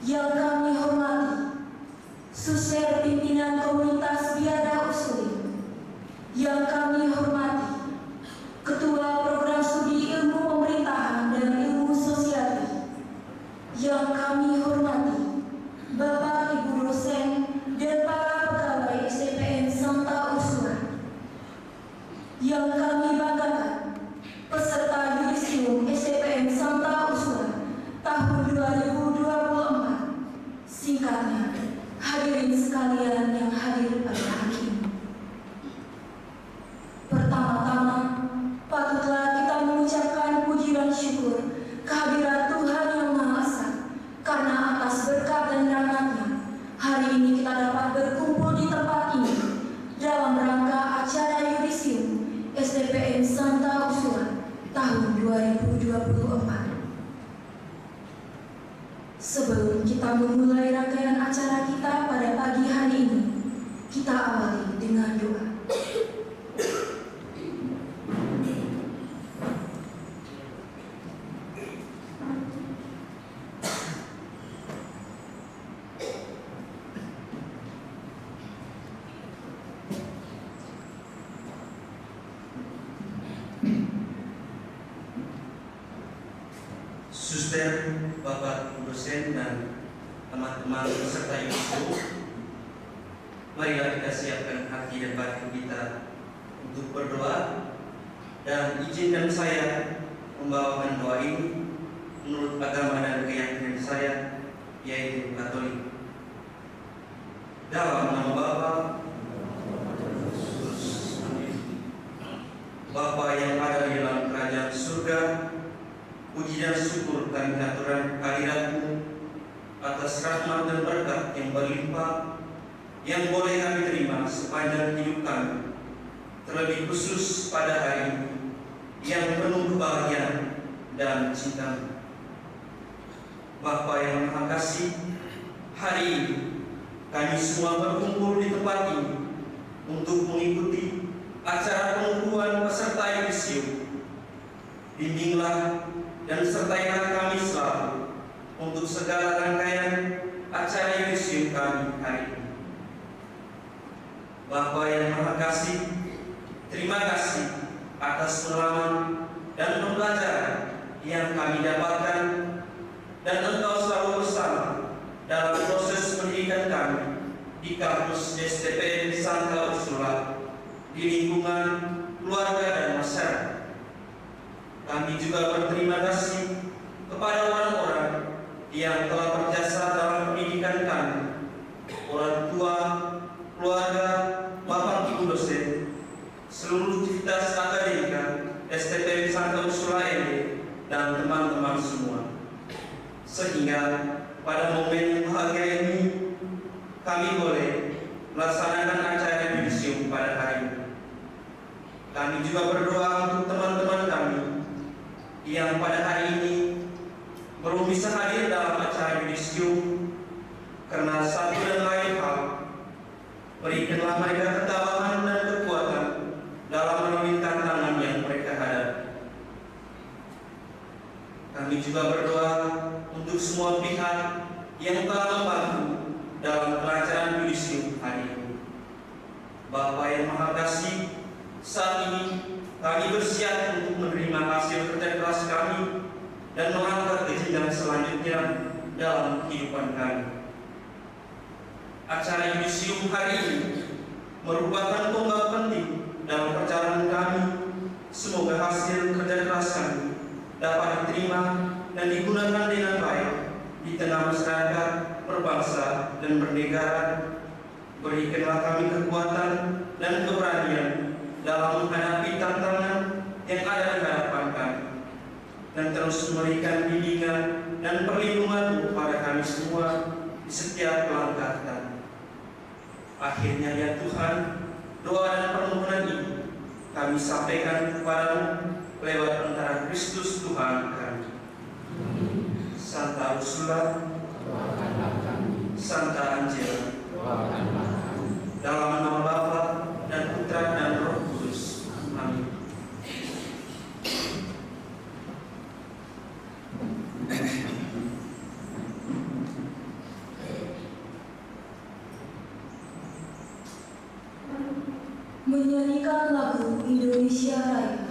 Yang kami hormati Suster Pimpinan Komunitas Biara Usuli. Yang kami hormati Ketua Program Studi Ilmu Pemerintahan dan Ilmu Sosial. Yang kami hormati Bapak Ibu dosen dan para pegawai SDPN Santa Ursula. Yang kami banggakan peserta yudisium SDPN Santa Ursula tahun 2024. Singkatnya, hadirin sekalian yang hadir pada hari ini. Pertama-tama, patutlah kita mengucapkan puji dan syukur kehadiran Tuhan Yang Maha Esa, karena atas berkat dan rahmat-Nya, hari ini kita dapat berkumpul di tempat ini dalam rangka acara yudisium SDPN Santa Ursula tahun 2024. Sebelum kita memulai rangkaian acara kita pada pagi hari ini, kita awali dengan doa. Suster, Bapak dosen dan teman-teman peserta yudisium, marilah kita siapkan hati dan batin kita untuk berdoa, dan izinkan saya membawakan doa ini menurut agama dan keyakinan saya, yaitu Katolik. Dalam nama Bapa, Bapa yang ada di dalam kerajaan surga, puji dan syukur kami haturkan kehadirat-Mu atas rahmat dan berkat yang berlimpah yang boleh kami terima sepanjang hidup kami, terlebih khusus pada hari ini yang penuh kebahagiaan dan cinta. Bapa yang Maha Kasih, hari ini kami semua berkumpul di tempat ini untuk mengikuti acara pengukuhan peserta yudisium. Bimbinglah dan sertailah kami selalu untuk segala rangkaian acara yudisium kami hari ini. Bapa yang Maha Kasih, terima kasih atas pengalaman dan pembelajaran yang kami dapatkan, dan Engkau selalu bersama dalam proses pendidikan kami di kampus SDPN Santa Ursula, di lingkungan keluarga dan masyarakat. Kami juga berterima kasih kepada orang-orang yang telah berjasa dalam pendidikan kami, orang tua, keluarga, Bapak Ibu dosen, seluruh aktivitas akademika STPN Santa Ursula ini, dan teman-teman semua. Sehingga pada momen yang bahagia ini, kami boleh melaksanakan acara yudisium pada hari ini. Kami juga berdoa untuk teman-teman kami yang pada hari ini belum bisa hadir dalam acara yudisium karena satu dan lain hal. Berikanlah mereka ketabahan dan kekuatan dalam melalui tantangan yang mereka hadapi. Kami juga berdoa untuk semua pihak yang telah membantu dalam pelaksanaan yudisium hari ini. Bapa yang Maha Kasih, saat ini kami bersiap untuk menerima hasil kerja keras kami dan melangkah ke jenjang selanjutnya dalam kehidupan kami. Acara yudisium hari ini merupakan tonggak penting dalam perjalanan kami. Semoga hasil kerja keras kami dapat diterima dan digunakan dengan baik di tengah masyarakat, berbangsa, dan bernegara. Berikanlah kami kekuatan dan keberanian dalam menghadapi tantangan yang ada di hadapan kami, dan terus memberikan bimbingan dan perlindungan kepada kami semua di setiap langkah kami. Akhirnya ya Tuhan, doa dan permohonan ini kami sampaikan kepada-Mu lewat antara Kristus Tuhan kami. Santa Ursula, Santa Angela, dalam nama Bapa dan Putra dan Roh Kudus. Amin. menyanyikan lagu Indonesia Raya.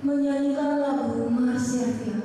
Menyanyikan lagu Marsylvia.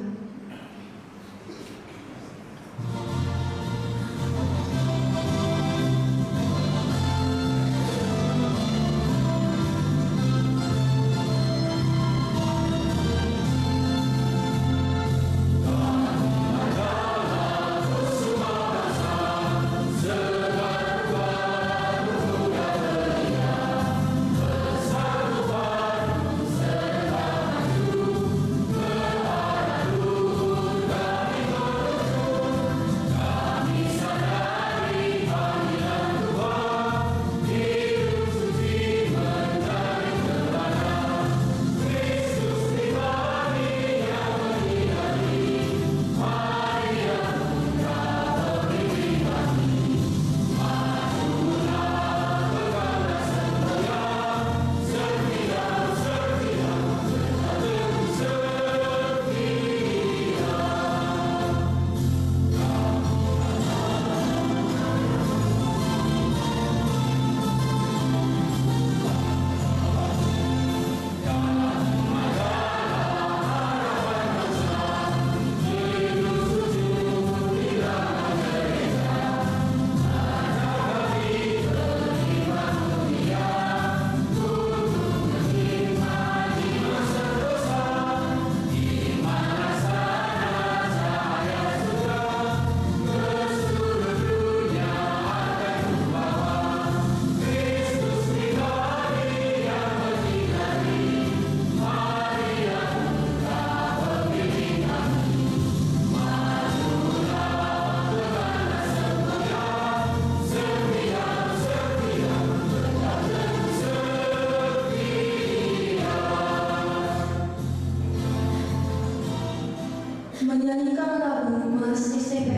Menyanyikan lagu Mas STP.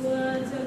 Maju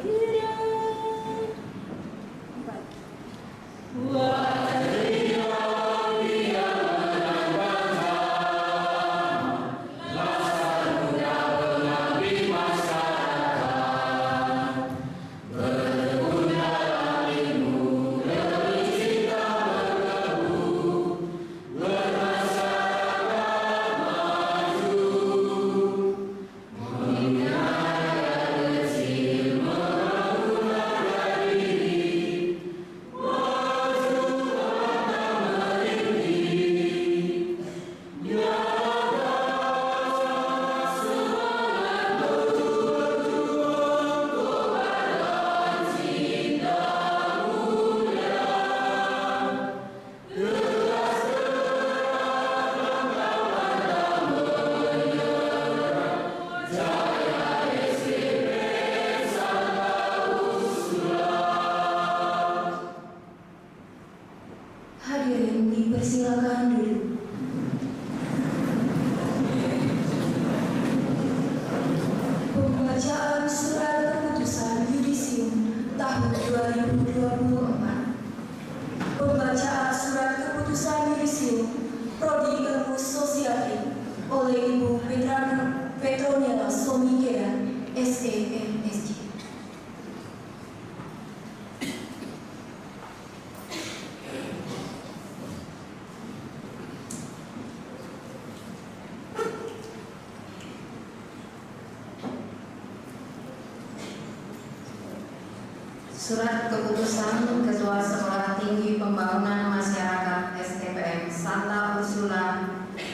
Surat Keputusan Ketua Sekolah Tinggi Pembangunan Masyarakat STPM Santa Ursula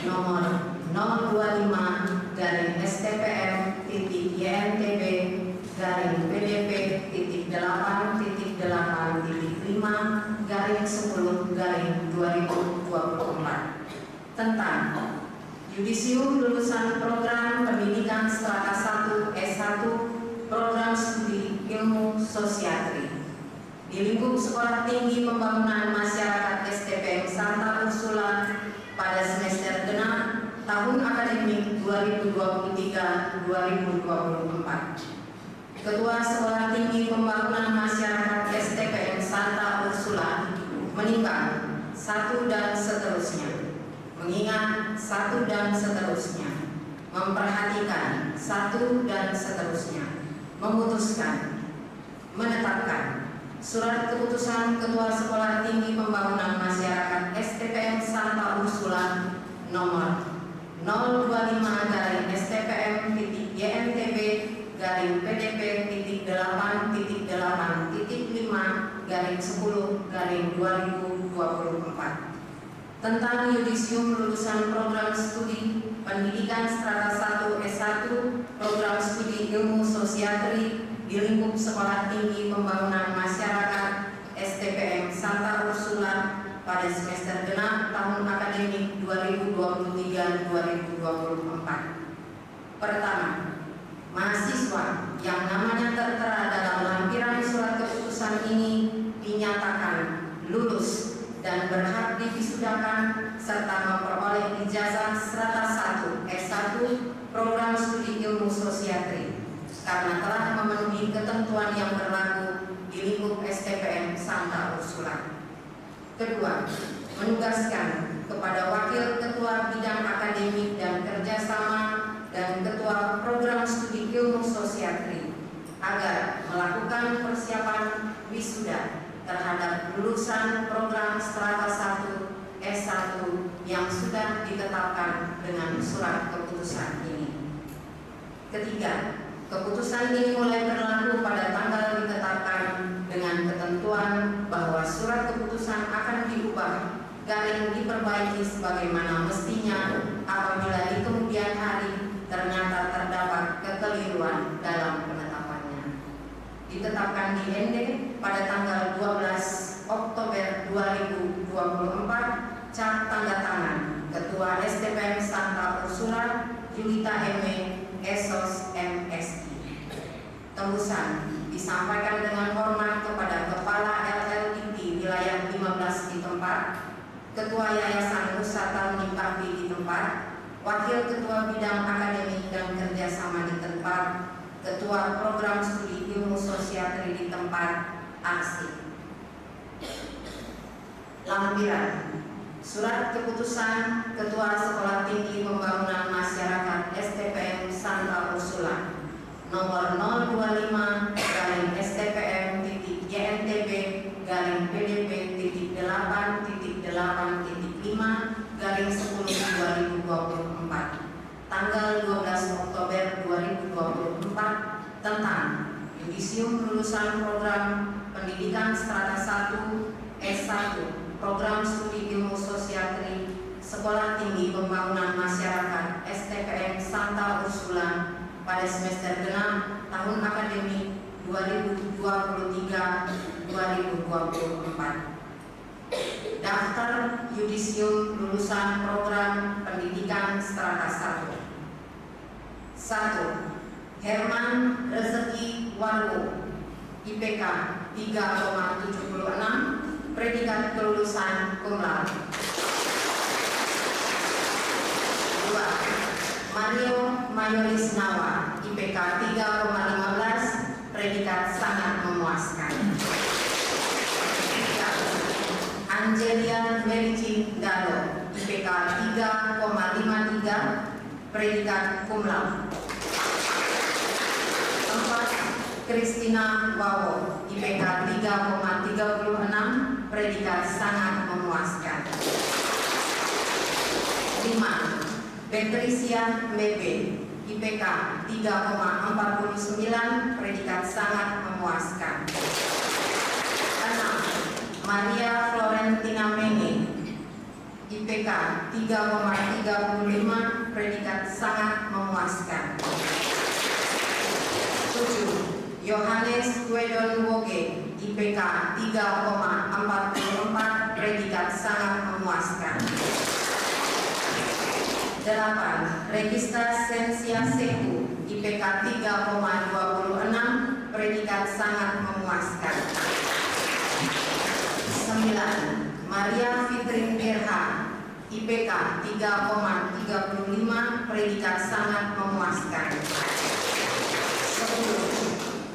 nomor 025-STPM-YNTB-PDP-8-5-10-2024 tentang Yudisium lulusan program pendidikan strata 1 S1 program studi ilmu sosiatri di lingkup Sekolah Tinggi Pembangunan Masyarakat STPM Santa Ursula pada semester genap tahun akademik 2023-2024. Ketua Sekolah Tinggi Pembangunan Masyarakat STPM Santa Ursula menimbang satu dan seterusnya, mengingat satu dan seterusnya, memperhatikan satu dan seterusnya, memutuskan, menetapkan Surat Keputusan Ketua Sekolah Tinggi Pembangunan Masyarakat STPM Santa Ursula nomor 025-STPM-YNTB-8-5-10-2024 tentang Yudisium lulusan program studi pendidikan strata 1 S1 program studi ilmu sosiatri di lingkup Sekolah Tinggi Pembangunan Masyarakat STPM Santa Ursula pada semester genap tahun akademik 2023-2024. Pertama, mahasiswa yang namanya tertera dalam lampiran surat keputusan ini dinyatakan lulus dan berhak diwisudakan serta memperoleh ijazah strata 1 S1 program studi ilmu sosiatri karena telah memenuhi ketentuan yang berlaku di lingkup STPM Santa Ursula. Kedua, menugaskan kepada Wakil Ketua Bidang Akademik dan Kerjasama dan Ketua Program Studi Ilmu Sosiatri agar melakukan persiapan wisuda terhadap lulusan program strata 1 S1 yang sudah ditetapkan dengan surat keputusan ini. Ketiga, keputusan ini mulai berlaku pada tanggal ditetapkan dengan ketentuan bahwa surat keputusan akan diubah garing diperbaiki sebagaimana mestinya apabila di kemudian hari ternyata terdapat kekeliruan dalam penetapannya. Ditetapkan di ND pada tanggal 12 Oktober 2024, cap tanda tangan Ketua STPM Santa Ursula Julita M.E. Esos MSI. Tembusan disampaikan dengan hormat kepada Kepala LLIT wilayah 15 di tempat, Ketua Yayasan Nusata Unipakti di tempat, Wakil Ketua Bidang Akademik dan Kerjasama di tempat, Ketua Program Studi Ilmu Sosiatri di tempat, aksi. Lampiran Surat Keputusan Ketua Sekolah Tinggi Pembangunan Masyarakat STPM Santa Ursula nomor 025-STPM-YNTB-8-8-5-10-2024 tanggal 12 Oktober 2024 tentang Yudisium lulusan program pendidikan strata 1 S1 program studi ilmu sosiatri Sekolah Tinggi Pembangunan Masyarakat STPM Santa Ursula pada semester genap tahun akademik 2023-2024. Daftar Yudisium lulusan program pendidikan strata 1. 1. Herman Rezeki Warwo, IPK 3,76, predikat kelulusan cum laude. 2. Mario Mayolis Nawa, IPK 3,15, predikat sangat memuaskan. 3. Angelia Merici Dalo, IPK 3,53, predikat cum laude. 4. Christina Wawo, IPK 3,36, predikat sangat memuaskan. 5. Patricia Mebe, IPK 3,49, predikat sangat memuaskan. 6. Maria Florentina Menge, IPK 3,35, predikat sangat memuaskan. 7. Yohanes Guedon Woge, IPK 3,44, predikat sangat memuaskan. 8. Regista Sensia Seku, IPK 3,26, predikat sangat memuaskan. 9. Maria Fitrin Gerha, IPK 3,35, predikat sangat memuaskan. 10.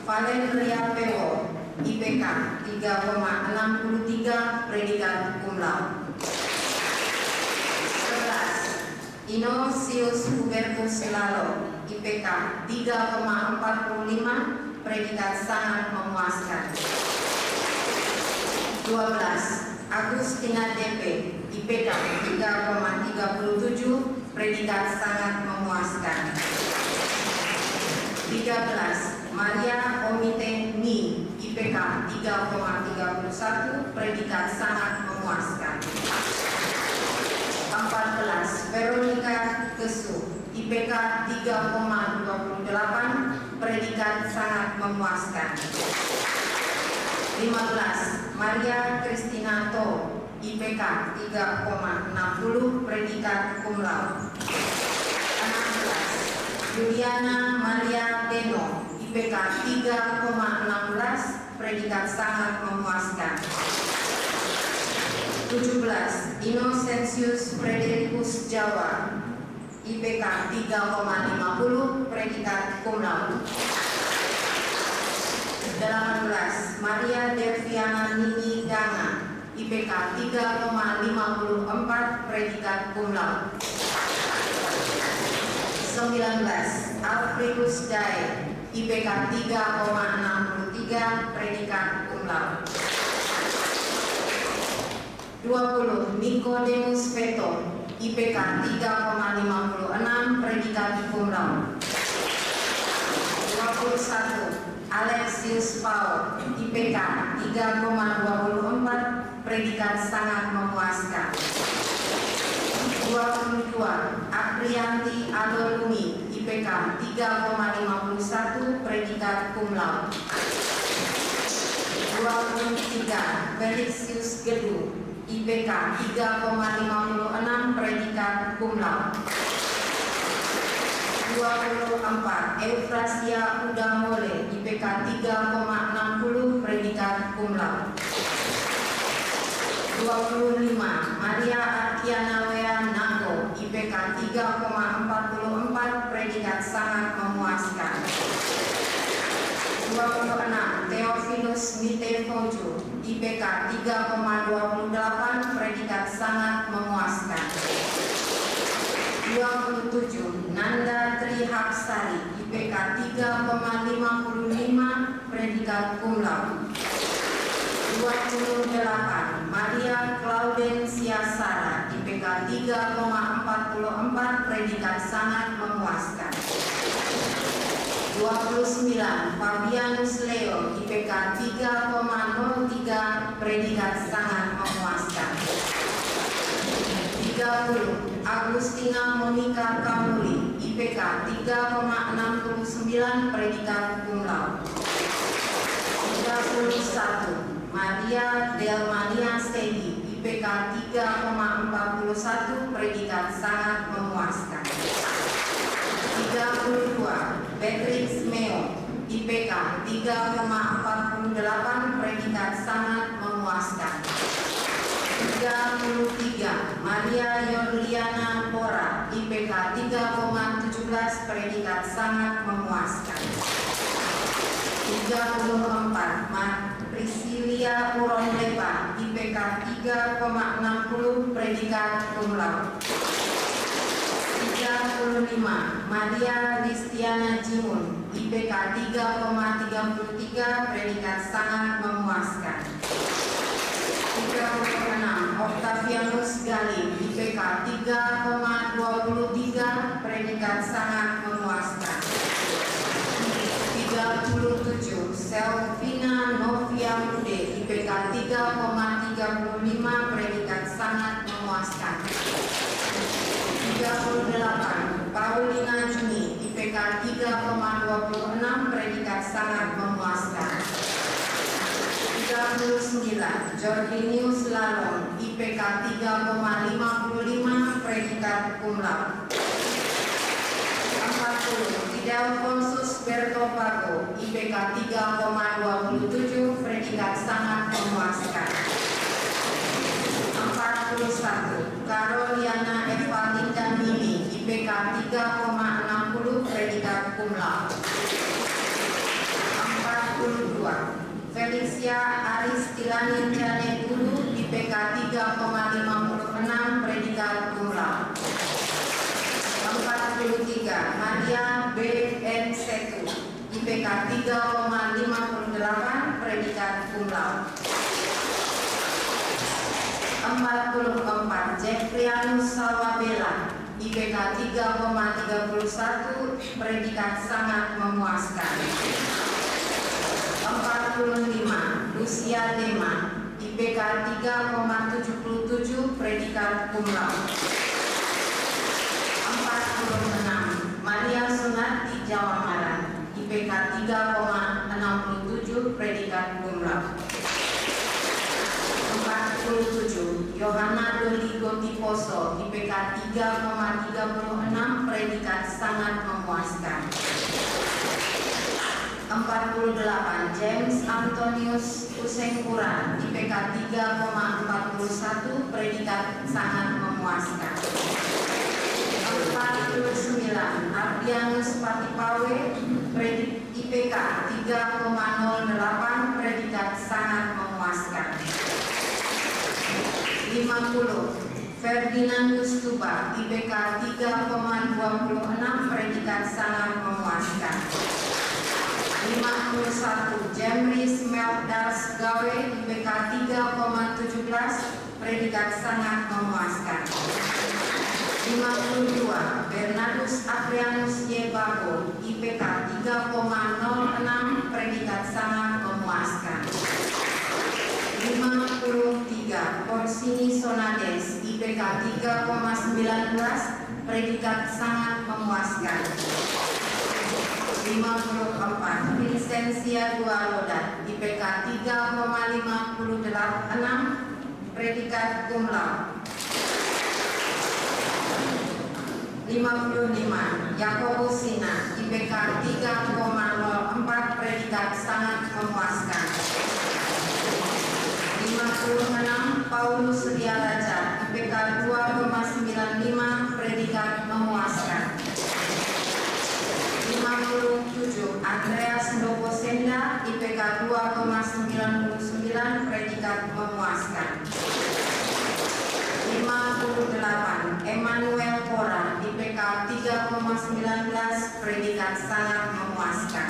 Valeria Pewo, IPK 3,63, predikat cum laude. 11. Inosius Hubertus Lalo, IPK 3,45, predikat sangat memuaskan. 12. Agustina DP, IPK 3,37, predikat sangat memuaskan. 13. Maria Omite Ni, IPK 3,31, predikat sangat memuaskan. 14. Veronica Kesu, IPK 3,28, predikat sangat memuaskan. 15. Maria Christina To, IPK 3,60, predikat cum laude. 16. Juliana Maria Deno, IPK 3,16, predikat sangat memuaskan. 17. Innocentius Fredericus Jawa, IPK 3,50, predikat cum laude. 18. Maria Deviana Nini Danga, IPK 3,54, predikat cum laude. 19. Alfredus Dae, IPK 3,63, predikat cum laude. 20. Nicodemus Veto, IPK 3,56, predikat cum laude. 21. Alexius Pau, IPK 3,24, predikat sangat memuaskan. 22. Aprianti Adolumi, IPK 3,51, predikat cum laude. 23. Felicius Gedu, IPK 3,56, predikat cum laude. 24. Eufrasia Udamole, IPK 3,60, predikat cum laude. 25. Maria Arkiana Wea Nago, IPK 3,44, predikat sangat memuaskan. 26. Theophilus Mitefoju, IPK 3,28, predikat sangat memuaskan. 27. Nanda Trihapsari, IPK 3,55, predikat cum laude. 28. Maria Claudensia Sara, IPK 3,44, predikat sangat memuaskan. 29. Fabianus Leo, IPK 3,03, predikat sangat memuaskan. 30. Agustina Monica Kamuli, IPK 3,69, predikat cum laude. 31. Maria Delmania Segi, IPK 3,41, predikat sangat memuaskan. 32. Beatrix Meo, IPK 3,48, predikat sangat memuaskan. 33. Maria Yorliana Pora, IPK 3,17, predikat sangat memuaskan. 34. Priscilia Uron Lepa, IPK 3,60, predikat cum laude. 35. Maria Listiana Jimun, IPK 3,33, predikat sangat memuaskan. 36. Octavianus Gali, IPK 3,23, predikat sangat memuaskan. 37, Selvina Novia Bude, IPK 3,35, predikat sangat memuaskan. 38, Paulina Juni, IPK 3,26, predikat sangat memuaskan. 39, Jordinius Lalong, IPK 3,55, predikat cum laude. 40, Fidelfonsus Bertopago, IPK 3,27, predikat sangat memuaskan. 41, Caroliana Evalinda Mini, IPK 3,60, predikat cum laude. 42, Felicia Aristilani Jane Gulu, IPK 3,56, predikat cum laude. 43, Maria B. N. Setu, IPK 3,58, predikat cum laude. 44, Jeffrianus Salwabella, IPK 3,31, predikat sangat memuaskan. 45, Lucia Dema, IPK 3,77, predikat cum laude. 46, Maria Sunati Jawamaran, IPK 3,67, predikat cum laude. 47, Yohana Doli Gotiposo, IPK 3,36, predikat sangat memuaskan. 48, James Antonius Usengkuran, IPK 3,41, predikat sangat memuaskan. 49, Ardianus Patipawe, IPK 3,08, predikat sangat memuaskan. 50, Ferdinandus Tuba, IPK 3,26, predikat sangat memuaskan. 51, Jemris Meldas Gawe, IPK 3,17, predikat sangat memuaskan. 52, Bernardus Aprianus Y. Bago, IPK 3,06, predikat sangat memuaskan. 53, Orsini Sonades, IPK 3,19, predikat sangat memuaskan. 54, Vincentia Dualoda, IPK 3,56, predikat cum laude. 55, Yakobus Sina, IPK 3,04, predikat sangat memuaskan. 56, Paulus Riaraja, IPK 2,95, predikat memuaskan. 57, Andreas Ndoposenda, IPK 2,99, predikat memuaskan. 58, Emmanuel Kora, IPK 3,19, predikat sangat memuaskan.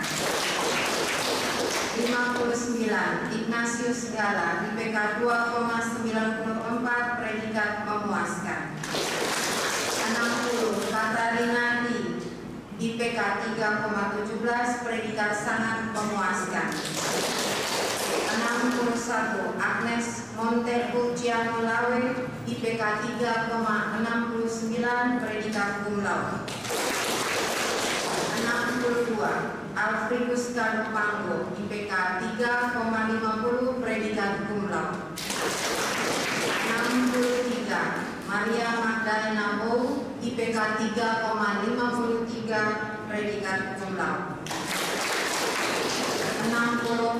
59, Ignatius Gala, IPK 2,94, predikat memuaskan. 60, Katarina Di, IPK 3,17, predikat sangat memuaskan. 61, Agnes Montepulciano Lawe, IPK 3,69, predikat cum laude. 62, Alfredus Karupango, IPK 3,50, predikat cum laude. 63, Maria Magdalena Bow, IPK 3,53, predikat cum laude. 64,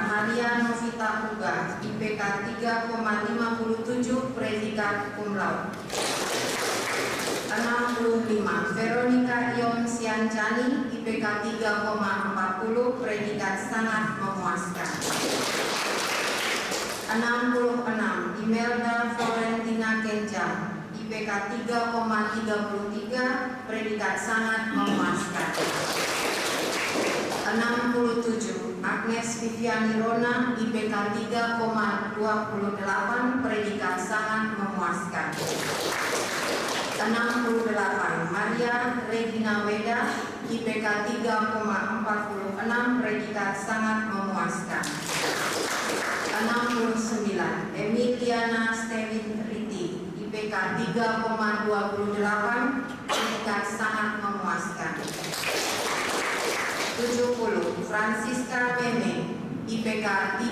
Maria Novita Uga, IPK 3,57, predikat cum laude. 65, Veronica Ion Siancani, IPK 3,40, predikat sangat memuaskan. 66, Imelda Florentina Kenja, IPK 3,33, predikat sangat memuaskan. 67, Agnes Viviani Rona, IPK 3,28, predikat sangat memuaskan. 68, Maria Regina Weda, IPK 3,46, predikat sangat memuaskan. 69. Emiliana Stevin Riti, IPK 3,28, predikat sangat memuaskan. 70. Francisca Meme, IPK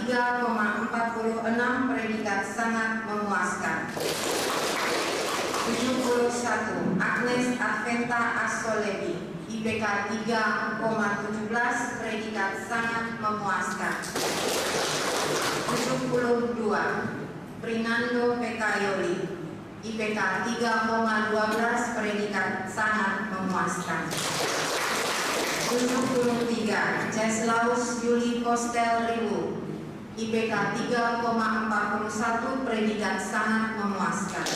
3,46, predikat sangat memuaskan. 71. Agnes Adventa Asolebi, IPK 3,17, predikat sangat memuaskan. 72. Prinando Pekayoli, IPK 3,12, predikat sangat memuaskan. 73. Ceslaus Yuli Postel Riwu, IPK 3,41, predikat sangat memuaskan.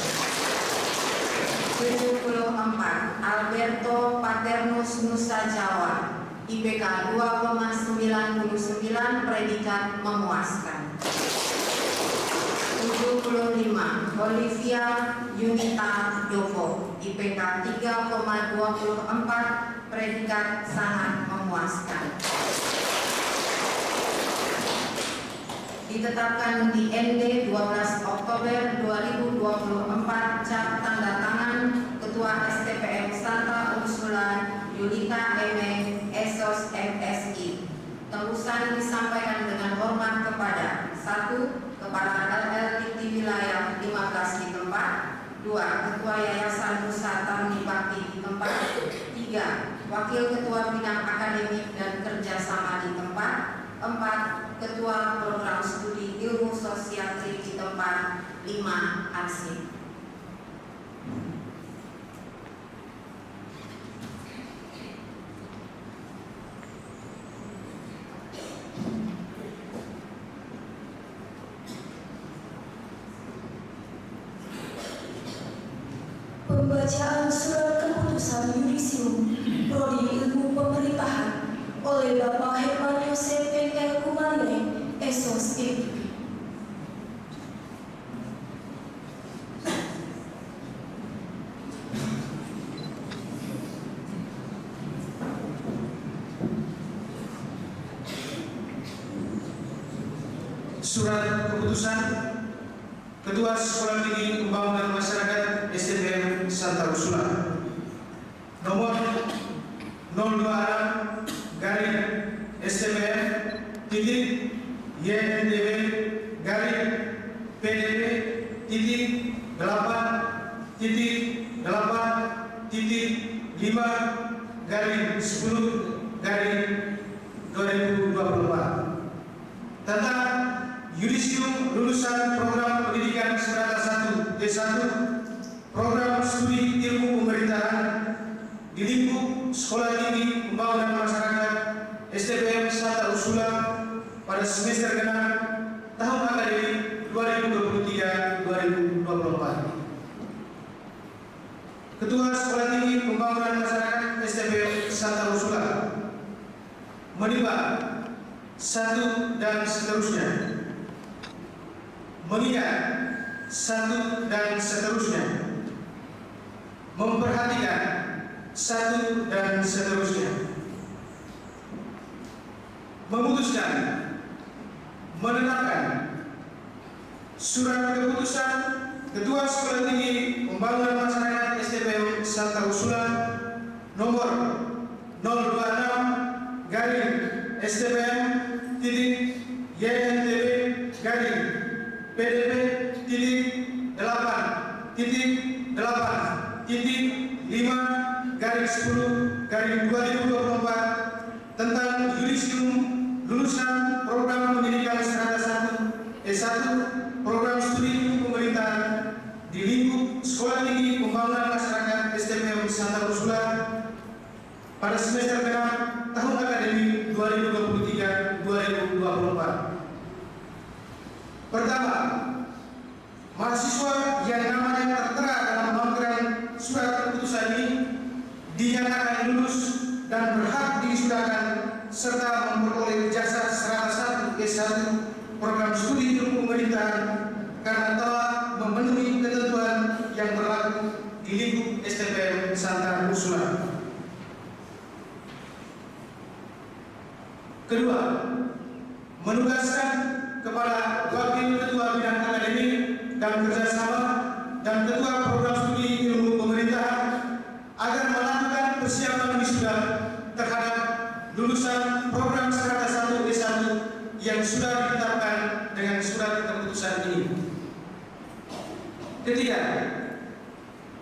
74. Alberto Paternus Nusa Jawa, IPK 2,99, predikat memuaskan. 75. Olivia Yunita Doko, IPK 3,24, predikat sangat memuaskan. Ditetapkan di ND 12 Oktober 2024, cap tanda tangan Ketua STPM Santa Ursula Yulita Eme Esos MSI. Tembusan disampaikan dengan hormat kepada 1. Kepala LL Dikti Wilayah 15 di tempat. 2. Ketua Yayasan Nusa Tani Bakti di tempat. 3. Wakil Ketua Bidang Akademik dan Kerjasama di tempat. 4. Ketua Program Studi Ilmu Sosiatri di tempat. 5. Arsip. Pembacaan surat keputusan yudisium Prodi Ilmu Pemerintahan oleh Bapak Herman Yosef PKL Kumanire, Esos FIP. Surat keputusan Ketua Sekolah Tinggi Pembangunan Masyarakat STPM Santa Ursula nomor 026 garing STPM titik YNTB garing PDP titik 8 titik 8 titik 5 garing 10 garing 2024 tentang yudisium lulusan program pendidikan strata 1 D1 program studi ilmu pemerintahan di lingkup Sekolah Tinggi Pembangunan Masyarakat STPM Santa Ursula pada semester genap tahun akademik 2023-2024. Ketua Sekolah Tinggi Pembangunan Masyarakat STPM Santa Ursula menimbang 1 dan seterusnya, mengingat 1 dan seterusnya, memperhatikan 1 dan seterusnya, memutuskan menetapkan surat keputusan Ketua Sekolah Tinggi Pembangunan Masyarakat STPM Santa Ursula nomor 026 garing STPM titik YNTB garing PDP titik 8 titik 8 titik 5 garing 10 garing 2024 tentang yudisium lulusan program pendidikan strata 1 S1 program studi pemerintahan di lingkup Sekolah Tinggi Pembangunan Masyarakat STPM Santa Ursula pada semester genap tahun akademik 2023-2024. Pertama, mahasiswa yang namanya tertera dalam lampiran surat keputusan ini dinyatakan lulus dan berhak diwisudahkan serta memperoleh jasa strata 1 S1 program studi ilmu pemerintahan karena telah memenuhi ketentuan yang berlaku di lingkup STPM Santa Ursula. Kedua, menugaskan kepada Wakil Ketua Bidang Akademik dan Kerjasama dan Ketua Program Studi Ilmu Pemerintahan agar melakukan persiapan wisuda terhadap lulusan program strata 1 S1 yang sudah ditetapkan dengan surat keputusan ini. Ketiga,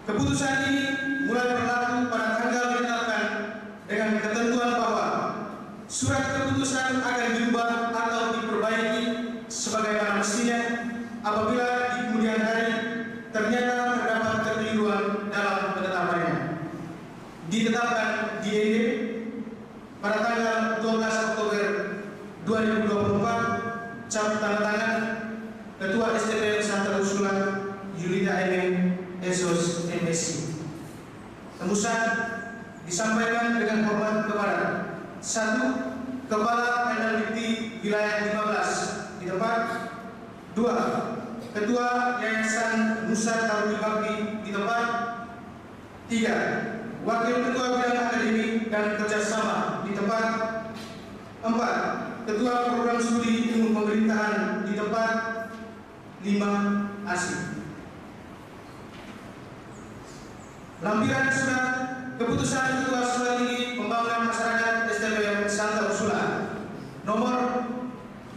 keputusan ini mulai berlaku pada tanggal ditetapkan dengan ketentuan bahwa surat keputusan akan diubah atau diperbaiki sebagaimana mestinya apabila di kemudian hari ternyata terdapat kekeliruan dalam penetapannya. Ditetapkan di DID pada tanggal 12 Oktober 2024, cap tanda tangan Ketua STPM Santa Ursula Julita M. Esos MSc. Tembusan disampaikan dengan hormat kepada 1. Kepala Peneliti Wilayah 15 di tempat. 2. Ketua Yayasan Nusa Taruni Bakti di tempat. 3. Wakil Ketua Bidang Akademik dan Kerjasama di tempat. 4. Ketua Program Studi Ilmu Pemerintahan di tempat. 5. Asli. Lampiran surat keputusan Ketua Sekolah Tinggi Pembangunan Masyarakat STPM Santa Ursula nomor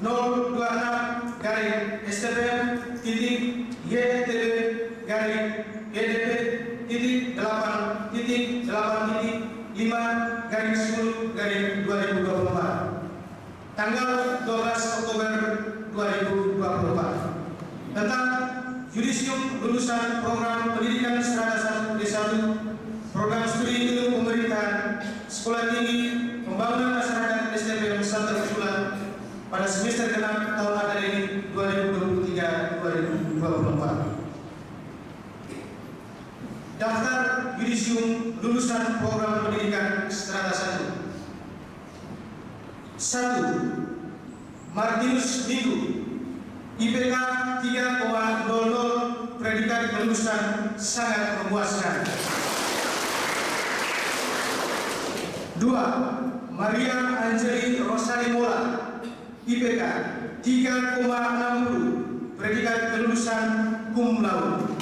026-STPM-YTB-8-8-5-10-2024 tanggal 12 Oktober 2024 tentang Yudisium lulusan program pendidikan strata 1 D1 program studi ilmu pemerintahan Sekolah Tinggi Pembangunan Masyarakat STPM Santa Ursula pada semester genap tahun akademik 2023-2024. Daftar Yudisium lulusan program pendidikan strata 1. 1. Martinus Minggu, IPK 3,00, predikat kelulusan sangat memuaskan. 2. Maria Angeli Rosali Mola, IPK 3,60, predikat kelulusan cum laude.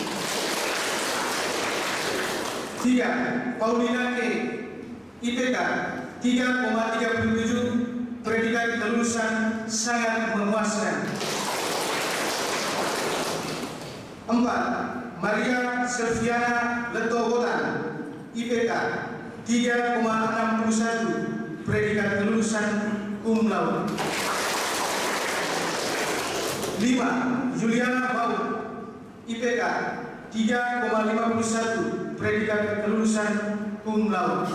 3. Paulina K, IPK 3,37, predikat kelulusan sangat memuaskan. 4. Maria Selviana Letogotan, IPK 3,61, predikat kelulusan cum laude. 5. Juliana Bau, IPK 3,51, predikat kelulusan cum laude.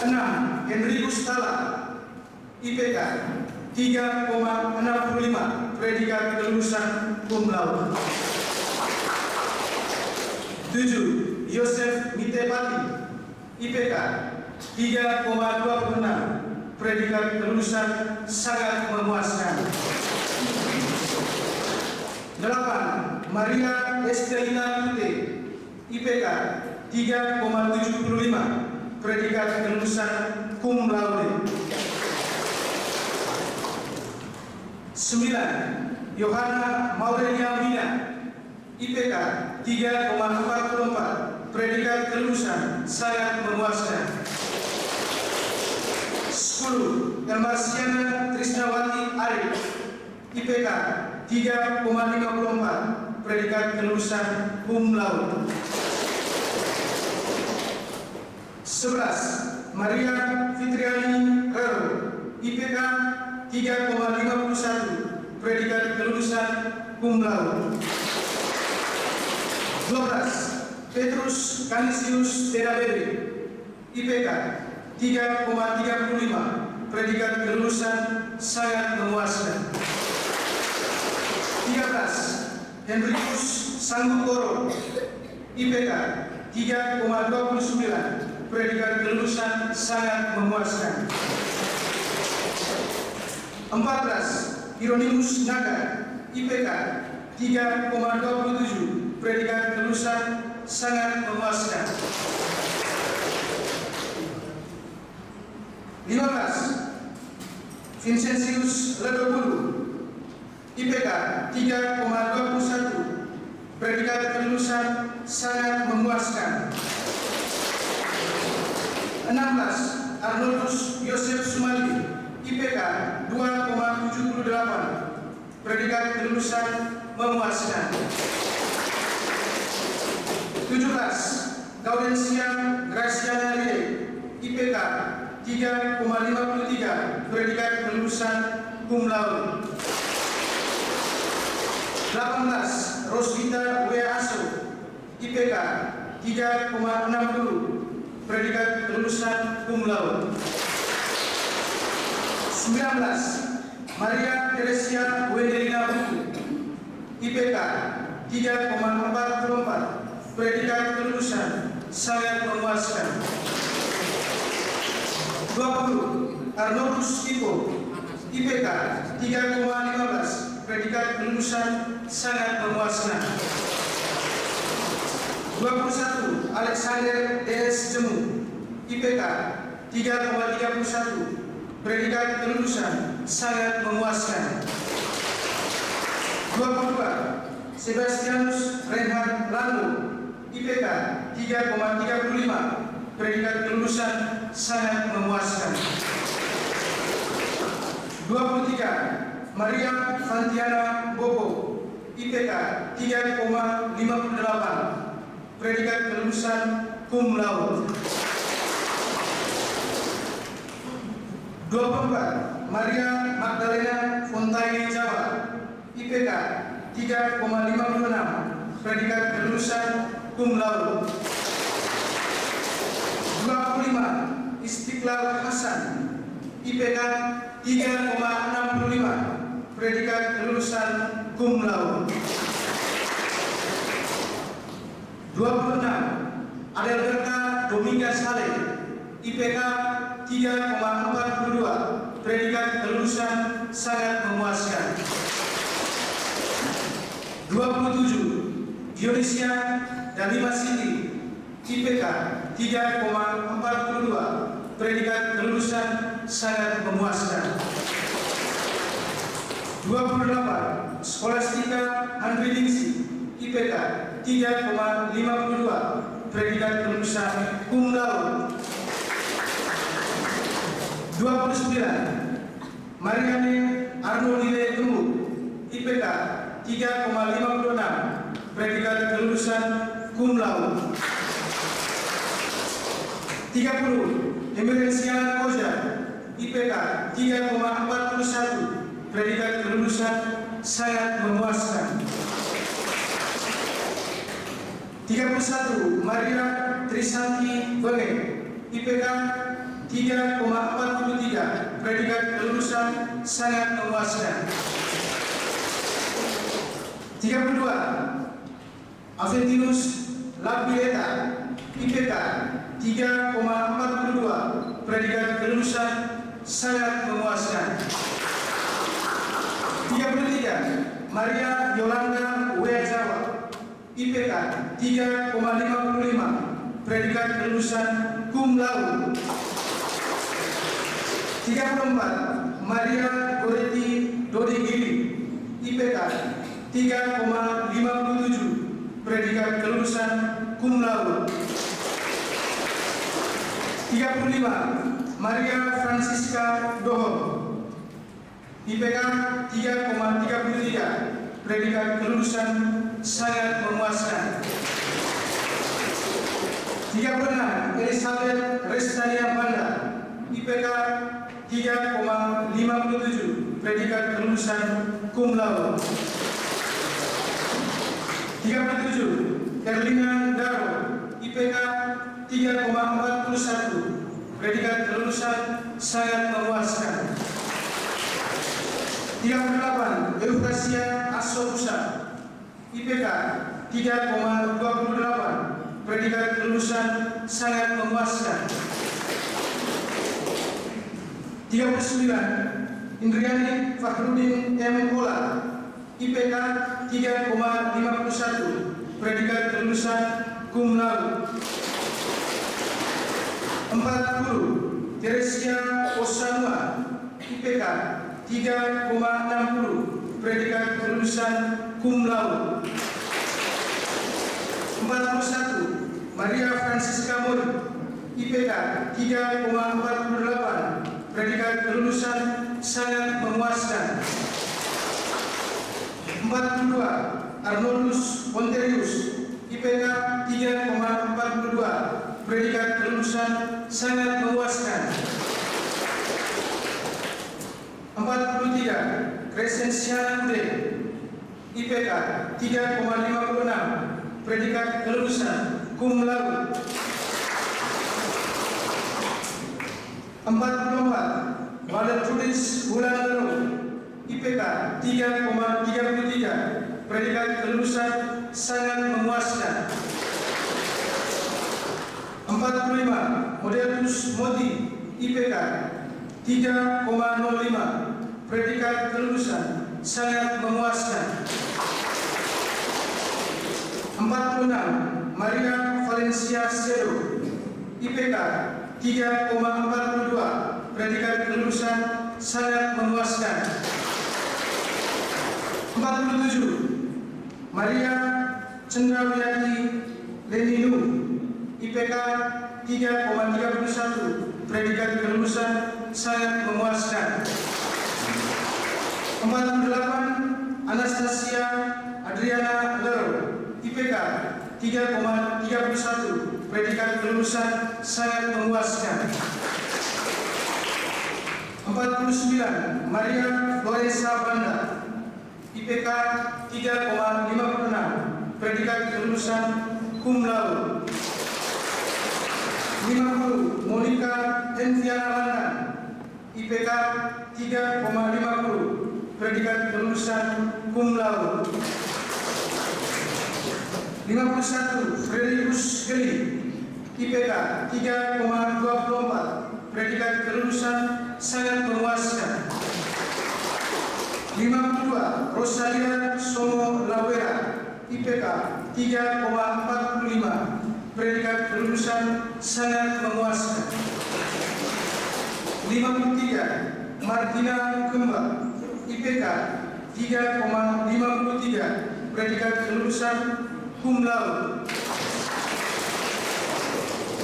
6. Henrikus Tala, IPK 3,65, predikat kelulusan cum laude. 7. Yosef Mitepati, IPK 3,26, predikat kelulusan sangat memuaskan. 8. Maria Estelina Tute, IPK 3,75, predikat kelulusan cum laude. 9. Yohana Maurelia Mina, IPK 3,44, predikat kelulusan sangat memuaskan. 10. Elmarsiana Trisnawati Arif, IPK 3,54, predikat kelulusan cum laude. 11. Maria Fitriani Rero, IPK 3,51, predikat kelulusan cum laude. 12. Petrus Canisius Tedabebe, IPK 3,35, predikat kelulusan sangat memuaskan. 13. Henrikus Sanggukoro, IPK 3,29, predikat kelulusan sangat memuaskan. 14. Hieronymus Naga, IPK 3,27, predikat kelulusan sangat memuaskan. 15. 15. Vincentius Ledobulu, IPK 3,21, predikat kelulusan sangat memuaskan. 16. Arnoldus Yosef Sumali, IPK 2,78, predikat kelulusan memuaskan. 17. Gaudensia Graciana Rie, IPK 3,53, predikat kelulusan cum laude. 18. Rosvita W. Aso, IPK 3,60, predikat kelulusan cum laude. 19. Maria Teresia Wendelina Buku, IPK 3,44, predikat kelulusan sangat memuaskan. 20. Arnoldus Ipo, IPK 3,15, predikat kelulusan sangat memuaskan. 21. Alexander DS Jemu, IPK 3,31, predikat kelulusan sangat memuaskan. 22. Sebastianus Reinhard Lando, IPK 3,35, predikat kelulusan sangat memuaskan. 23. Maria Fantiana Bobo, IPK 3,58, predikat kelulusan cum laude. 24. Maria Magdalena Fontaine Jawa, IPK 3,56, predikat kelulusan cum laude. 25. Istiqlal Hasan, IPK 3,65, predikat kelulusan cum laude. 26. Adelberta Domingas Hale, IPK 3,42, predikat kelulusan sangat memuaskan. 27. Dionisia Dalima Siti, IPK 3,42, predikat kelulusan sangat memuaskan. 28. Scholastica Andriningsi, IPK 3,52, predikat kelulusan cum laude. 29. Mariane Arnoldine Gembuk, IPK 3,56, predikat kelulusan cum laude. 30. Emerencia Koja, IPK 3,41, predikat kelulusan sangat memuaskan. 31. Maria Trisanti Benge, IPK 3,43, predikat kelulusan sangat memuaskan. 32. Aventinus Labileta, IPK 3,42, predikat kelulusan sangat memuaskan. 33. Maria Yolanda W. Jawa, IPK 3,55, predikat kelulusan cum laude. 34. Maria Goretti Dodi Gili, IPK 3,57, predikat kelulusan cum laude. 35. Maria Francisca Dohon, IPK 3,33, predikat kelulusan sangat memuaskan. 36. Elizabeth Restania Banda, IPK 3,57, predikat kelulusan cum laude. 37. Erlina Daro, IPK 3,41, predikat kelulusan sangat memuaskan. 38. Euphrasia Asobusa, IPK 3,28, predikat kelulusan sangat memuaskan. 39. Indriani Fakhrudin M. Ola, IPK 3,51, predikat kelulusan cum laude. 40. Teresia Osanua, IPK 3,60, predikat kelulusan cum laude. 41. Maria Francisca Mori, IPK 3,48, predikat kelulusan sangat memuaskan. 42. Arnoldus Ponterius, IPK 3,42, predikat kelulusan sangat memuaskan. 43. Crescencia Ude, IPK 3,56, predikat kelulusan cum laude. 44. Valentulis Wulandaro, IPK 3,33, predikat kelulusan sangat memuaskan. 45. Modestus Moti, IPK 3,05, predikat kelulusan sangat memuaskan. 46. Maria Valencia Sedo, IPK 3,42, predikat kelulusan sangat memuaskan. 47. Maria Cendrawiyati Leninu, IPK 3,31, predikat kelulusan sangat memuaskan. 48. Anastasia Adriana Lero, IPK 3,31, predikat kelulusan sangat memuaskan. 49. Maria Floresa Banda, IPK 3,56, predikat kelulusan cum laude. 50. Monica Enviana Landan, IPK 3,50, predikat kelulusan cum laude. 51. Frederikus Geli, IPK 3,24, predikat kelulusan sangat memuaskan. 52. Rosalia Somo Lawera, IPK 3,45, predikat kelulusan sangat memuaskan. 53. Martina Kemba, IPK 3,53, predikat kelulusan cum laude.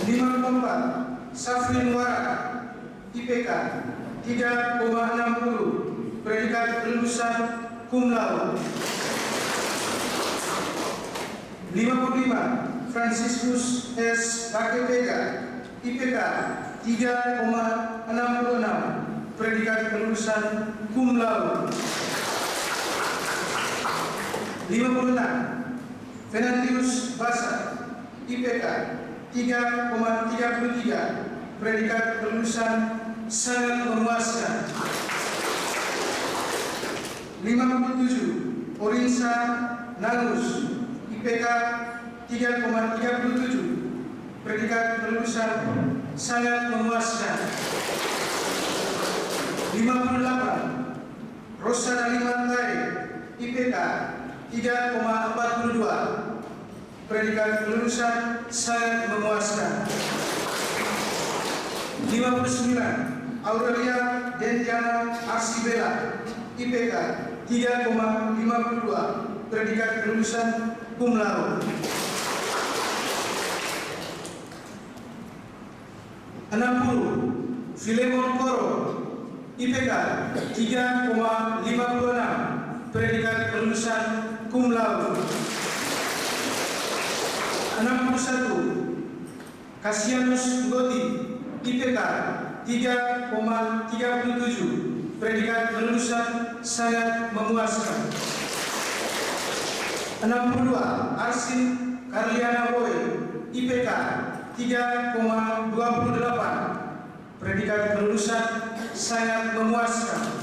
54. Safrin Wara, IPK 3,60, predikat kelulusan cum laude. 55. Franciscus S. Bakepega, IPK 3,66, predikat kelulusan cum laude. 56. Venantius Basa, IPK 3,33, predikat kelulusan sangat memuaskan. 57. Orinsa Nangus, IPK 3,37, predikat kelulusan sangat memuaskan. 58. Rosa Dalimantai, IPK 3,42, predikat kelulusan sangat memuaskan. 59. Aurelia Dentiana Arsibela, IPK 3,52, predikat kelulusan cum laude. 60. Filemon Koro, IPK 3,56, predikat kelulusan cum laude. 61. Cassianus Goti, IPK 3,37, predikat kelulusan sangat memuaskan. 62. Arsin Carliana Boy, IPK 3,28, predikat kelulusan sangat memuaskan.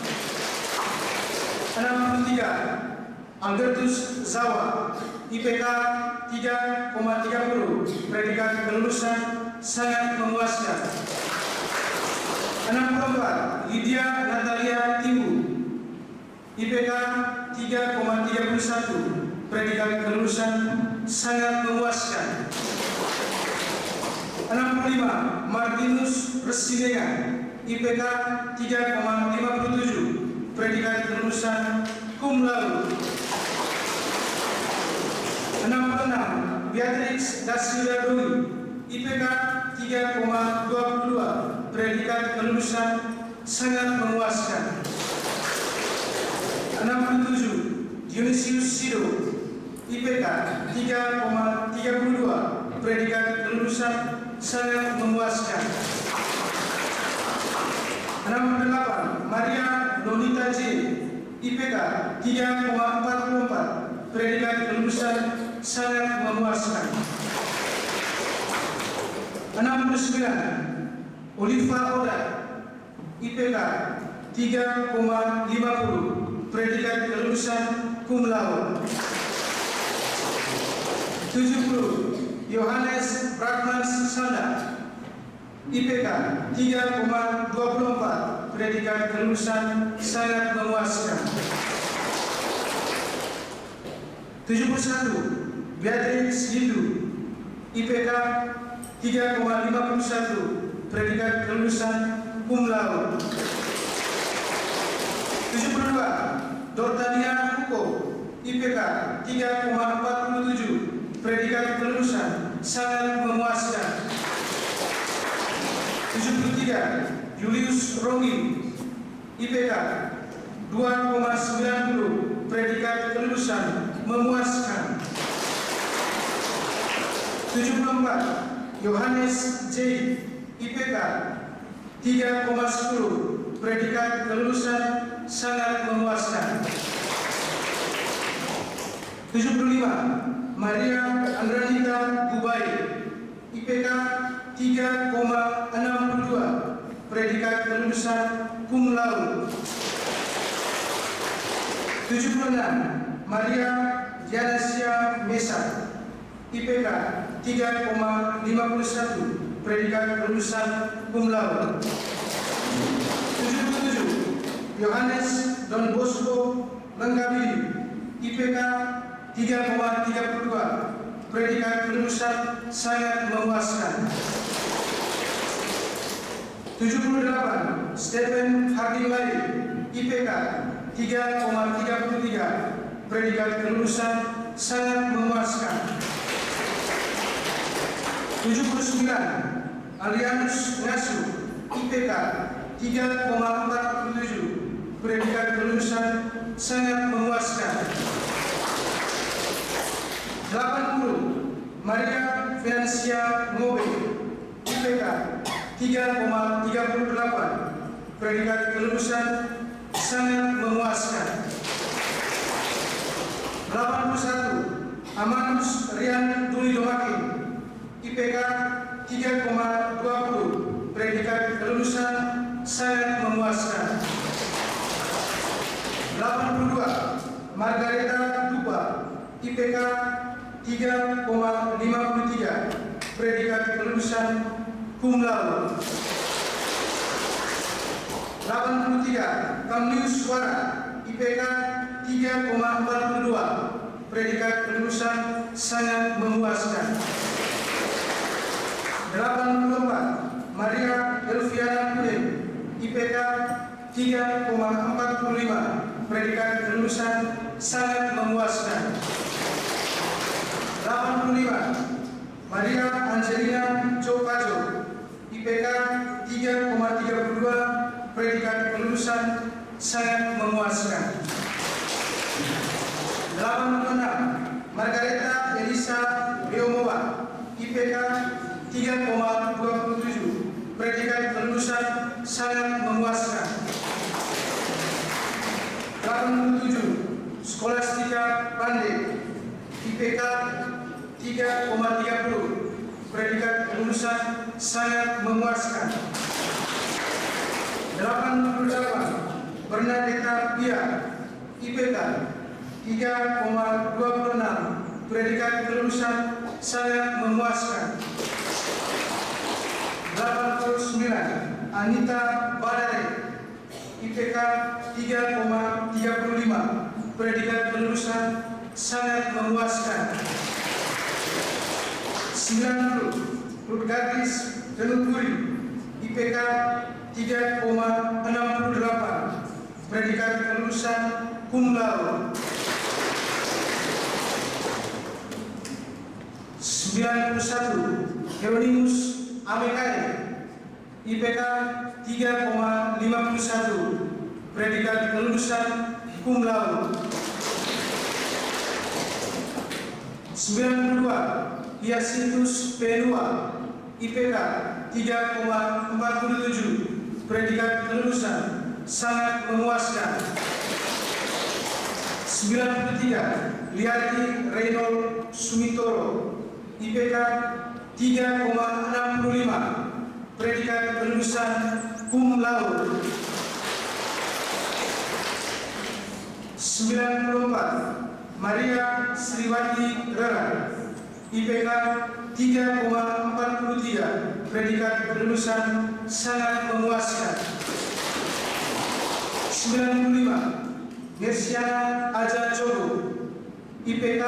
63. Albertus Zawa, IPK 3,30, predikat kelulusan sangat memuaskan. 64. Lydia Natalia Timbu, IPK 3,31, predikat kelulusan sangat memuaskan. 65 Martinus Resinea, IPK 3,57, predikat kelulusan cum laude. 66 Beatrix Dasila Doi, IPK 3,22, predikat kelulusan sangat memuaskan. 67 Dionysius Sido, IPK 3,32, predikat kelulusan sangat memuaskan. 68 Maria Nonita J, IPK 3,44, predikat kelulusan sangat memuaskan. 69 Oliva Oda, IPK 3,50, predikat kelulusan cum laude. 70 Yohanes Bratmans Sanda, IPK 3,24, predikat kelulusan sangat memuaskan. 71 Beatrix Hindu, IPK 3,51, predikat kelulusan cum laude. 72 Dortania Huko, IPK 3,47, predikat kelulusan sangat memuaskan. 73 Julius Rongi, IPK 2,90, predikat kelulusan memuaskan. 74 Yohanes J, IPK 3,10, predikat kelulusan sangat memuaskan. 75 Maria Andranita Gubai, IPK 3,62, predikat kelulusan cum laude. 76 Maria Dianasia Mesa, IPK 3,51, predikat kelulusan cum laude. 77 Yohanes Don Bosco Lengkabili, IPK 3,32, predikat kelulusan sangat memuaskan. 78 Stephen Harding Lai, IPK 3,33, predikat kelulusan sangat memuaskan. 79 Alianus Ngasu, IPK 3,47, predikat kelulusan sangat memuaskan. 80 Maria Financia Mobe, IPK 3,38, predikat kelulusan sangat memuaskan. 81 Amanus Rian Duli Domakin, IPK 3,20, predikat kelulusan sangat memuaskan. 82 Margareta Dupa, IPK 3,53, predikat kelulusan cum laude. 83 Kamlius Suara, IPK 3,42, predikat kelulusan sangat memuaskan. 84 Maria Elviana Kulen, IPK 3,45, predikat kelulusan sangat memuaskan. 85 Maria Angelina Copajo, IPK 3,32, predikat kelulusan sangat memuaskan. 86 Margareta Elisa Beomowa, IPK 3,27, predikat kelulusan sangat memuaskan. 87 Skolastika Pande, IPK 3,30, predikat kelulusan sangat memuaskan. 88 Bernadetta Pia, IPK 3,26, predikat kelulusan sangat memuaskan. 89 Anita Badare, IPK 3,35, predikat kelulusan sangat memuaskan. 90 Rutgardis Tenuturi, IPK 3,68, predikat kelulusan cum laude. 91 Hieronymus Amekae, IPK 3,51, predikat kelulusan cum laude. 92 Hyacinthus P2, IPK 3,47, predikat kelulusan sangat memuaskan. 93 Liati Reynold Sumitoro, IPK 3,65, predikat kelulusan cum laude. 94 Maria Sriwati Rera, IPK 3,43, predikat kelulusan sangat memuaskan. 95 Gersiana Aja Cogo, IPK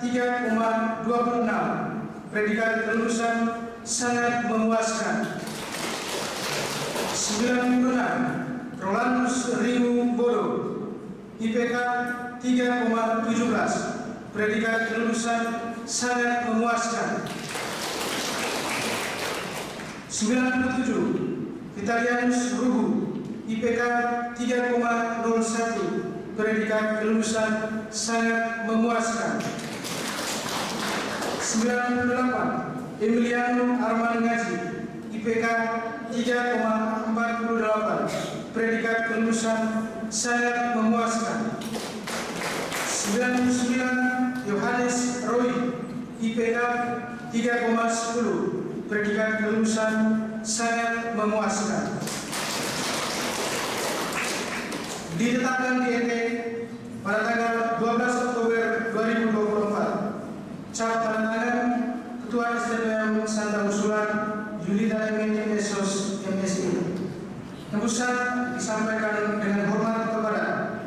3,26, predikat kelulusan sangat memuaskan. 96 Rolandus Ringu Bodo, IPK 3,17, predikat kelulusan sangat memuaskan. 97 Vitalianus Ruhu, IPK 3,01, predikat kelulusan sangat memuaskan. 98 Emiliano Arman Ngaji, IPK 3,48, predikat kelulusan sangat memuaskan. 99 Yohanes Roy, IPK 3,10, predikat kelulusan sangat memuaskan. Ditetapkan di NT pada tanggal 12 Oktober 2024. Cap tanda tangan Ketua STPM Santa Ursula Julita M. Esos MSI. Tembusan disampaikan dengan hormat kepada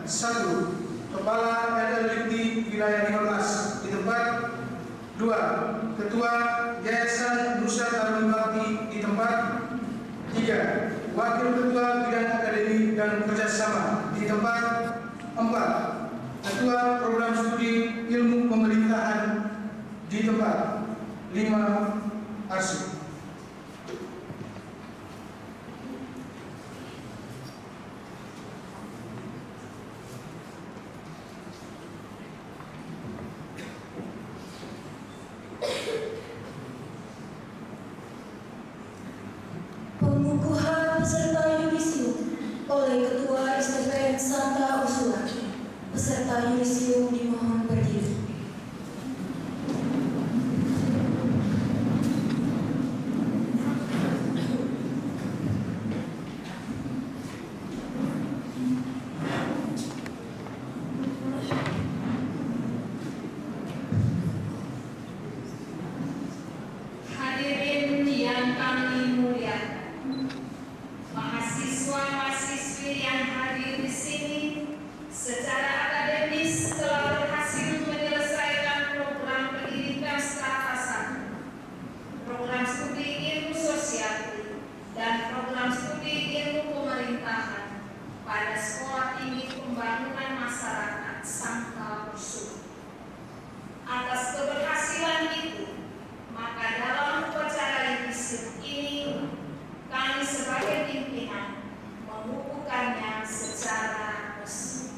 1. Kepala LLDT Wilayah 15 di tempat. 2. Ketua Yayasan Nusa Tarun Bakti di tempat. 3. Wakil Ketua Bidang Akademi dan Kerjasama di tempat. 4. Ketua Program Studi Ilmu Pemerintahan di tempat. 5. Arsip. Pengukuhan peserta yudisium oleh Ketua STPM Santa Ursula. Peserta yudisium dimohon berdiri. Hadirin yang kami muliakan, mahasiswa-mahasiswi yang hadir di sini secara akademis telah berhasil menyelesaikan program pendidikan strata 1, program studi ilmu sosial, dan program studi ilmu pemerintahan pada Sekolah Tinggi Pembangunan Masyarakat Santa Ursula. Atas keberhasilan itu, maka dalam upacara yudisium ini kami sebagai pimpinan mengukuhkannya secara resmi.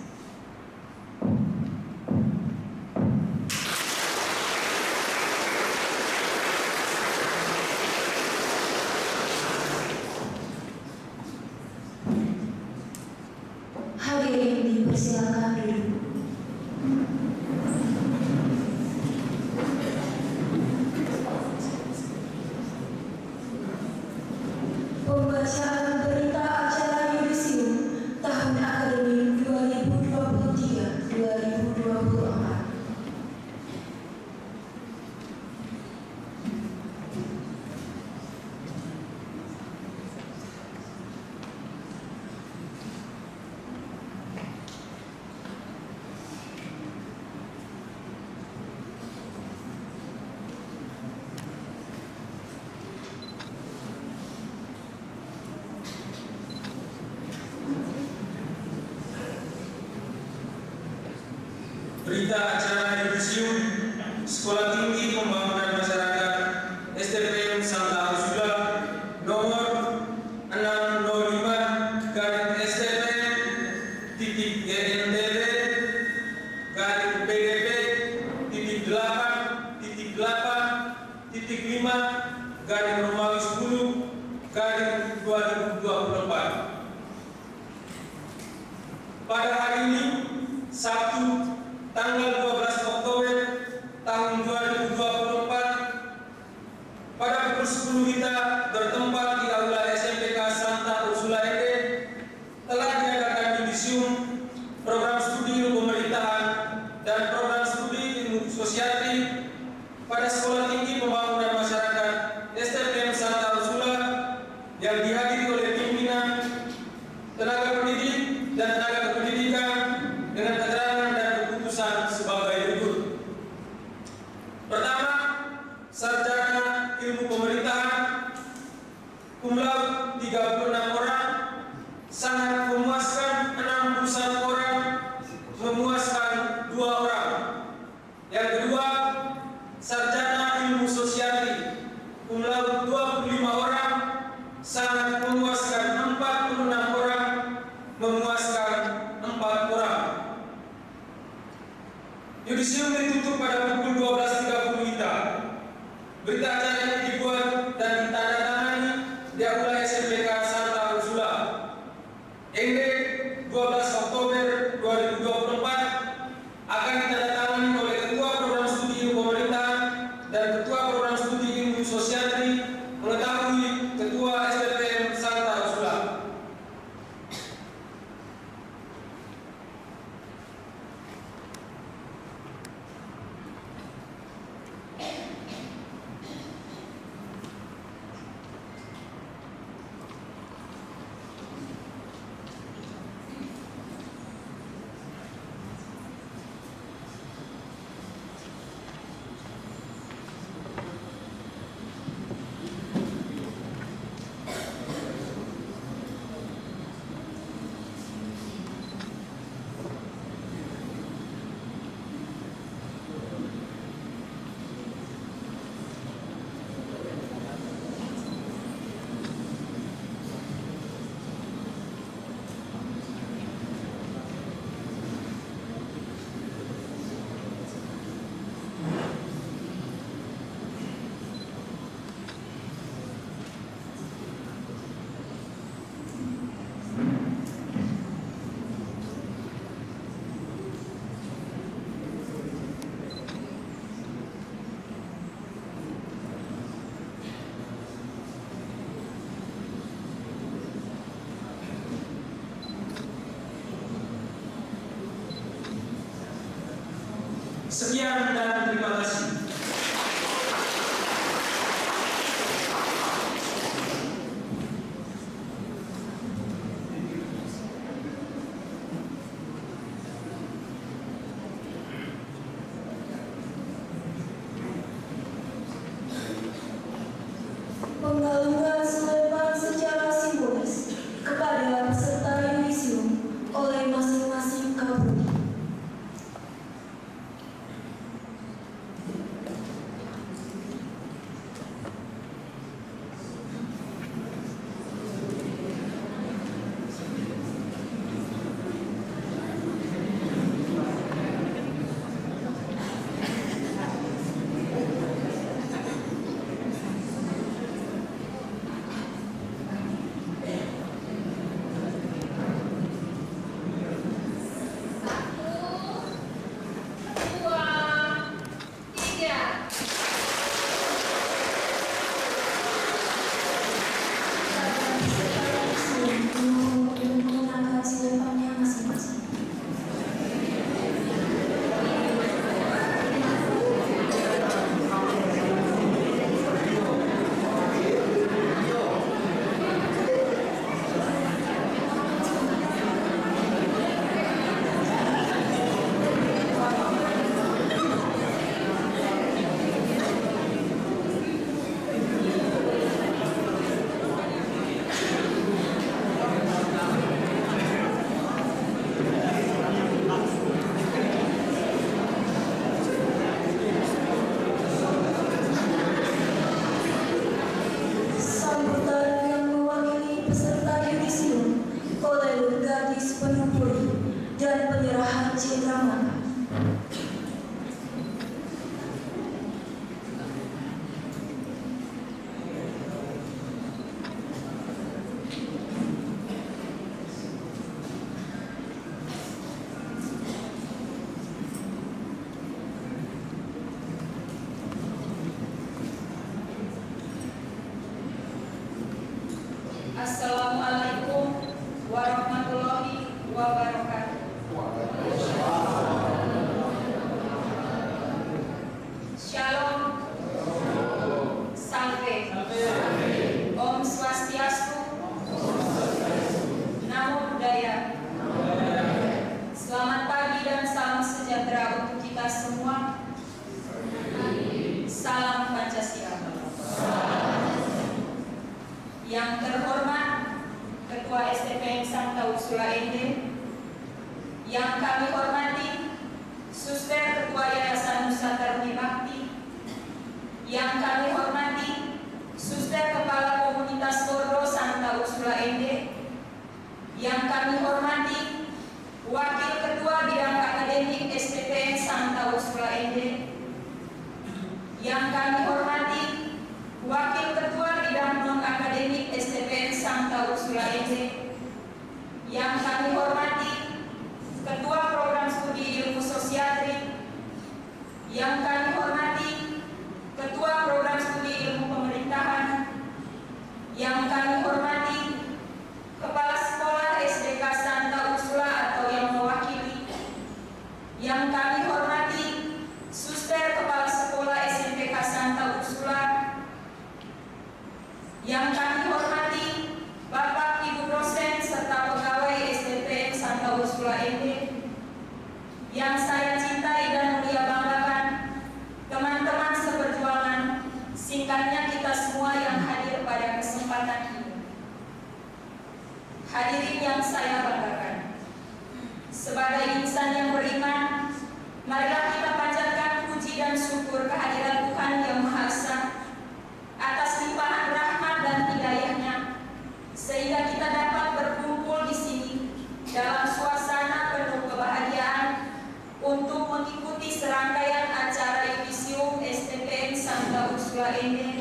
Hadirin dipersilakan duduk. Pembacaan berita acara yudisium tahun akademik 2023-2024. Berita acara yudisium Sekolah Tinggi Pembangunan Masyarakat STPM Santa Ursula nomor 605 garis STPM titik GNTB garis PDP titik 8 titik 8 titik 5 garis Romawi 10 garis 2024. Pada hari ini Sabtu tanggal 12 Oktober tahun 2024 pada pukul 10 WITA bertempat di Aula SMPK Santa Ursula ND telah diadakan yudisium program studi ilmu pemerintahan dan program studi ilmu sosiatri pada Sekolah Tinggi Pembangunan Masyarakat STPM Santa Ursula yang dihadiri oleh pimpinan, tenaga pendidik dan tenaga kependidikan dengan keterangan dan keputusan sebagai berikut. Pertama, sarjana ilmu pemerintahan cum laude 36 orang, sangat memuaskan 61 orang, memuaskan 2 orang. Yang kedua, sarjana ilmu sosiatri cum laude 25 orang, sangat memuaskan 46 orang, memuaskan 4 orang. Yudisium ditutup pada pukul 12.30 WITA. Berita acara ini dibuat dan ditandatangani di Aula SMPK Santa Ursula. ND 12 Oktober 2024 akan ditandatangani oleh Ketua Program Studi Ilmu Pemerintahan dan Ketua Program Studi Ilmu Sosiatri mengetahui Ketua STPM Santa Ursula. Sekian dan terima kasih. Penggalungan selepan secara simbolis kepada peserta yudisium oleh masing-masing kapolri. Assalamualaikum warahmatullahi wabarakatuh. Shalom. Salve. Om Swastiastu. Namo Buddhaya. Selamat pagi dan salam sejahtera untuk kita semua. Salam Pancasila. Yang terhormat Ketua STPM Santa Ursula Ende, yang kami hormati Suster Ketua Yayasan Nusantara Bakti, yang kami hormati Suster Kepala Komunitas Kordo Santa Ursula Ende, yang kami hormati Wakil Ketua Bidang Akademik STPM Santa Ursula Ende, yang kami hormati Wakil Ketua Bidang Non-Akademik STPM Santa Ursula Ende, yang kami hormati Ketua Program Studi Ilmu Sosiatri, yang kami hormati Ketua Program Studi Ilmu Pemerintahan, yang kami hormati Kepala Sekolah SDK Santa Ursula atau yang mewakili, yang kami hormati Suster Kepala Sekolah SMPK Santa Ursula, yang kami hormati Bapak Ibu dosen serta pegawai STPM Santa Ursula Ende, yang saya cintai dan mulia banggakan, teman-teman seperjuangan, singkatnya kita semua yang hadir pada kesempatan ini. Hadirin yang saya banggakan, sebagai insan yang beriman, marilah kita panjatkan puji dan syukur kehadiran Tuhan Yang Maha Esa atas limpahan rahmat dan hidayahnya, sehingga kita dapat berkumpul di sini dalam suasana penuh kebahagiaan untuk mengikuti serangkaian acara Yudisium STPM Santa Ursula Ende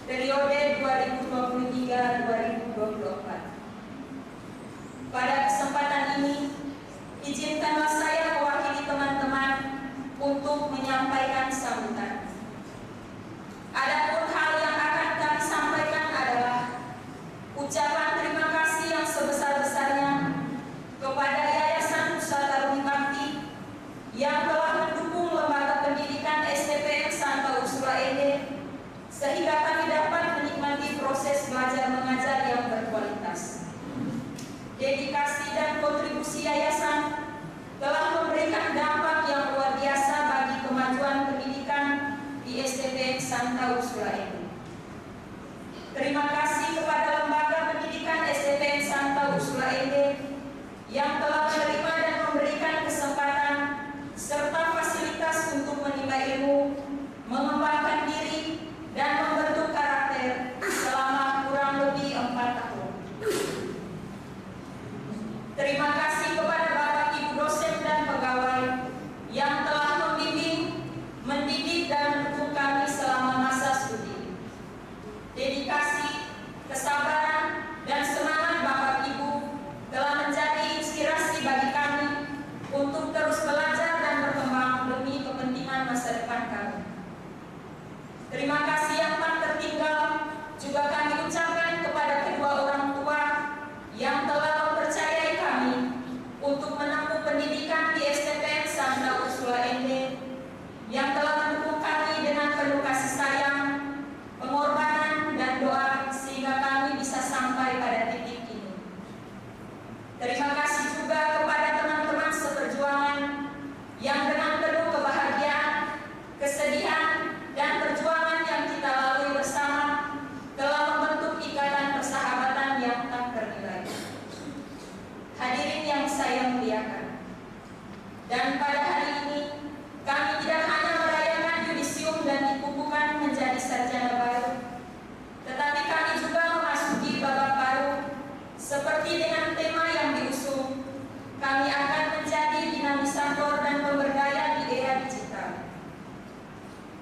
periode 2023-2024. Pada kesempatan ini, izinkanlah saya mewakili teman-teman untuk menyampaikan sambutan. Adapun hal yang akan kami sampaikan adalah ucapan terima kasih yang sebesar-besarnya kepada Yayasan Nusantara Bakti yang telah mendukung lembaga pendidikan STPM Santa Ursula Ende sehingga kami dapat menikmati proses belajar mengajar yang berkualitas. Dedikasi dan kontribusi yayasan telah memberikan dampak yang luar biasa bagi kemajuan pendidikan di STPM Santa Ursula Ende. Terima kasih kepada lembaga pendidikan STPM Santa Ursula Ende yang telah menerima dan memberikan kesempatan serta fasilitas untuk menimba ilmu, mengembangkan diri, dan membentuk karakter selama kurang lebih 4 tahun. Terima kasih kepada Bapak Ibu dosen dan pegawai yang telah membimbing, mendidik, dan mendukung kami selama masa studi. Dedikasi, kesabaran, dan semangat Bapak Ibu telah menjadi inspirasi bagi kami untuk terus belajar dan berkembang demi kepentingan masa depan kami. Terima kasih yang tak tertinggal juga kami ucapkan kepada kedua orang tua yang telah mempercayai kami untuk menempuh pendidikan di STPM Santa Ursula Ende, yang telah mendukung kami dengan penuh kasih sayang, pengorbanan, dan doa sehingga kami bisa sampai pada titik ini. Terima kasih juga kepada teman-teman seperjuangan yang dengan penuh kebahagiaan, kesedihan, dan perjuangan yang kita lalui bersama telah membentuk ikatan persahabatan yang tak ternilai. Hadirin yang saya muliakan, dan pada hari ini kami tidak hanya merayakan Yudisium dan dikukuhkan menjadi sarjana baru, tetapi kami juga memasuki babak baru seperti dengan tema yang diusung. Kami akan menjadi dinamisator dan pemberdaya di era digital,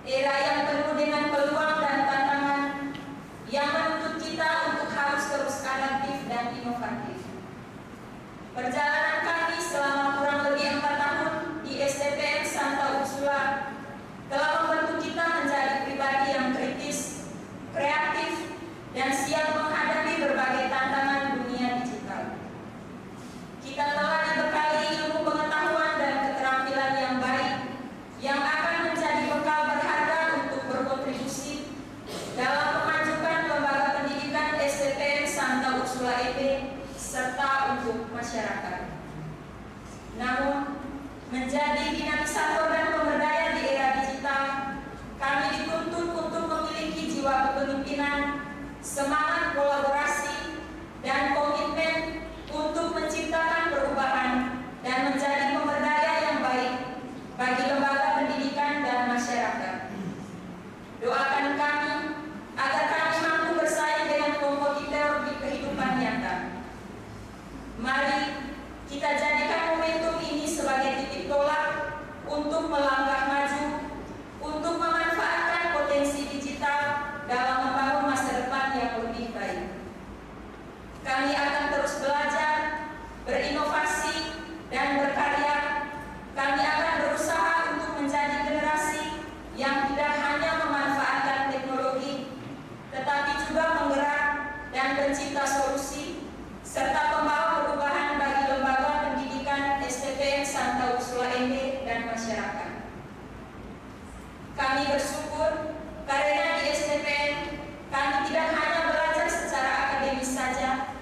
era yang penuh dengan peluang dan tantangan yang menuntut kita untuk harus terus adaptif dan inovatif. Perjalanan kami selama kurang lebih 4 tahun di STPM Santa Ursula telah membentuk kita menjadi pribadi yang kritis, kreatif, dan siap menghadapi berbagai tantangan Santa Ursula EB serta untuk masyarakat. Namun, menjadi dinamisator dan pemberdaya di era digital, kami dituntut untuk memiliki jiwa kepemimpinan, semangat kolaborasi, dan komitmen untuk menciptakan perubahan dan menjadi pemberdaya yang baik bagi lembaga pendidikan dan masyarakat. Doakan kami agar kami mampu bersaing dengan kompetitor di kehidupan nyata. Mari kita jadikan momentum ini sebagai titik tolak untuk melangkah maju, untuk memanfaatkan potensi digital dalam membangun masa depan yang lebih baik. Kami akan terus belajar, berinovasi, dan berkarya. Kami akan berusaha untuk menjadi generasi yang tidak hanya memanfaatkan teknologi, tetapi juga menggerak dan pencipta solusi, serta pembawa perubahan bagi lembaga pendidikan STPN Santa Ursula EB dan masyarakat. Kami bersyukur karena di STPN kami tidak hanya belajar secara akademis saja,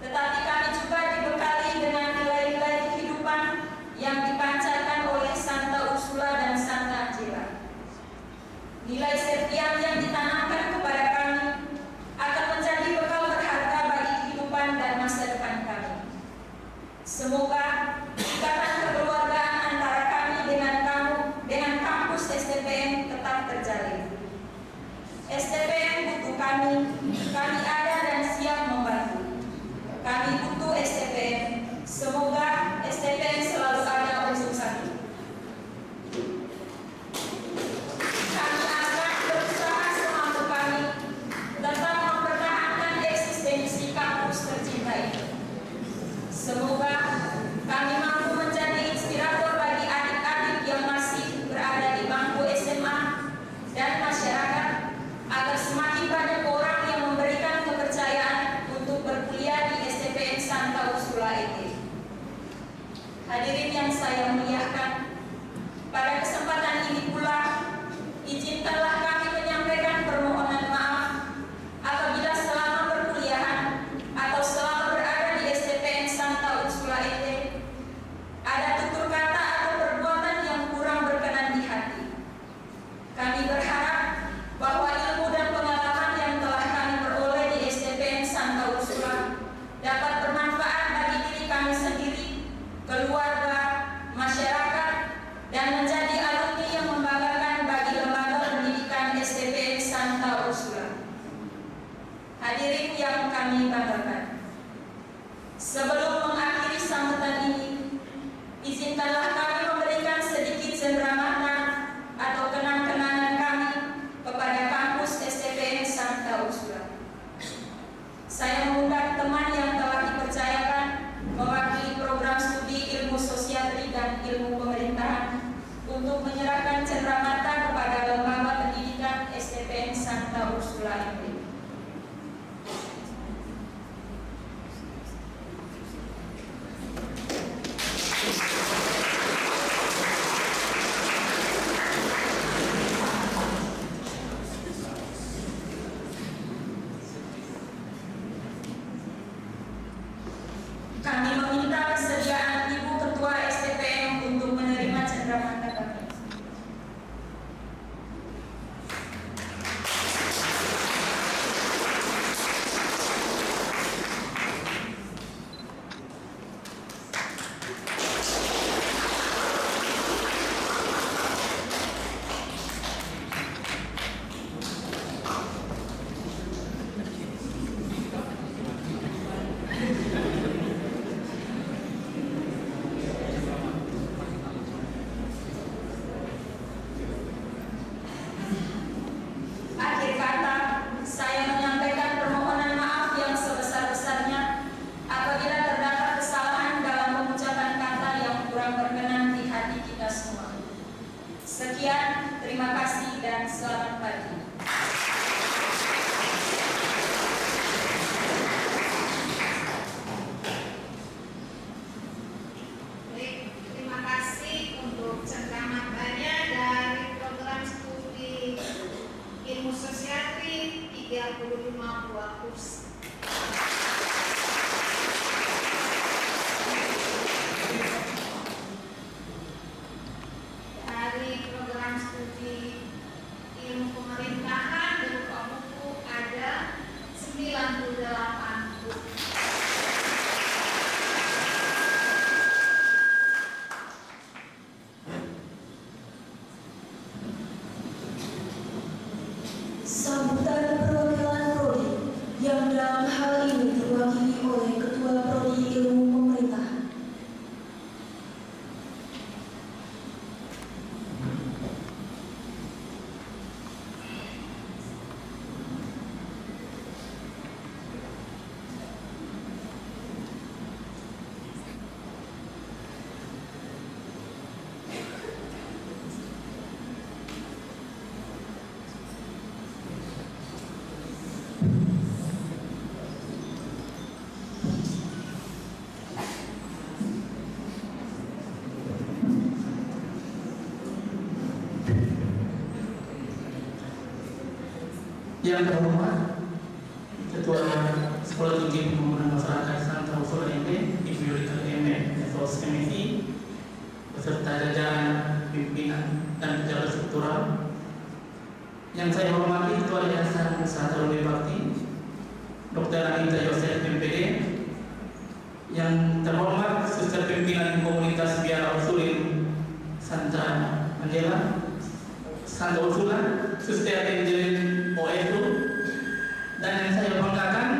tetapi kami juga dibekali dengan nilai-nilai kehidupan yang dipancarkan oleh Santa Ursula dan Santa Angela. Nilai setiap yang ditanamkan kepada kami akan menjadi bekal berharga bagi kehidupan dan masa depan kami. Semoga ikatan kekeluargaan antara kami dengan kampus STPN tetap terjalin. STPN butuh kami ada dan siap membantu. Kami butuh STPN. Semoga STPN selalu ada untuk kami. Kami akan berusaha semampu kami tetap mempertahankan eksistensi kampus tercinta ini. Semoga kami mampu menjadi inspirator bagi adik-adik yang masih berada di bangku SMA dan masyarakat, agar semakin banyak orang yang memberikan kepercayaan untuk berkuliah di STPN Santa Ursula EB. Hadirin yang saya muliakan, pada kesempatan ini pula, izinkanlah kami menyampaikan permohonan maaf apabila selama perkuliahan atau selama berada di STPN Santa Ursula EB ada tutur kata atau perbuatan yang kurang berkenan di hati. Kami berharap bahwa ilmu dan pengalaman yang telah kami peroleh di STPN Santa Ursula dapat bermanfaat bagi diri kami sendiri, keluarga, masyarakat, dan menjadi alumni yang membanggakan bagi lembaga pendidikan STPN Santa Ursula. Hadirin yang kami banggakan, sebelum mengakhiri sambutan ini, izinkanlah kami memberikan sedikit cenderamata atau kenang-kenangan kami kepada kampus STPN Santa Ursula. Saya mengundang teman yang telah dipercayakan mewakili program studi ilmu sosial dan ilmu pemerintahan untuk menyerahkan cenderamata kepada lembaga pendidikan STPN Santa Ursula EB. Kami meminta kesediaan Ibu Ketua STPN untuk menerima Yang terhormat Ketua Sekolah Tinggi Pembangunan Masyarakat Santa Ursula MB, Ibu Yulika MB, SOS MSI, beserta jajaran pimpinan dan pejabat struktural. Yang saya hormati Ketua Yayasan Usaha Terlebih Bakti, Dr. Anita Yosef MPD. Yang terhormat Suster Pimpinan Komunitas Biara Ursulin Santa Angela, Santa Ursula, Suster Angelin OFU, dan yang saya banggakan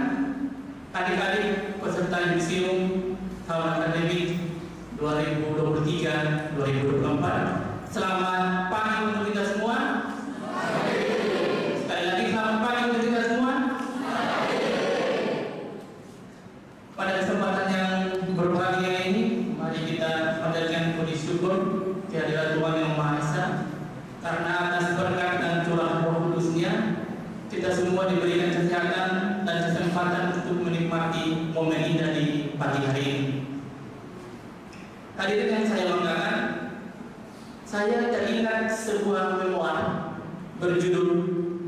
adik-adik peserta Yudisium tahun akademik 2023-2024. Selamat pagi untuk kita semua. Sekali lagi selamat pagi untuk kita semua. Pada kesempatan yang berbahagia ini, mari kita panjatkan puji syukur kehadirat Tuhan Yang Maha Esa, karena atas berkat dan curahan Roh Kudus-Nya kita semua diberikan kesehatan dan kesempatan untuk menikmati momen indah di pagi hari ini. Hadirin yang saya banggakan, saya teringat sebuah memoir berjudul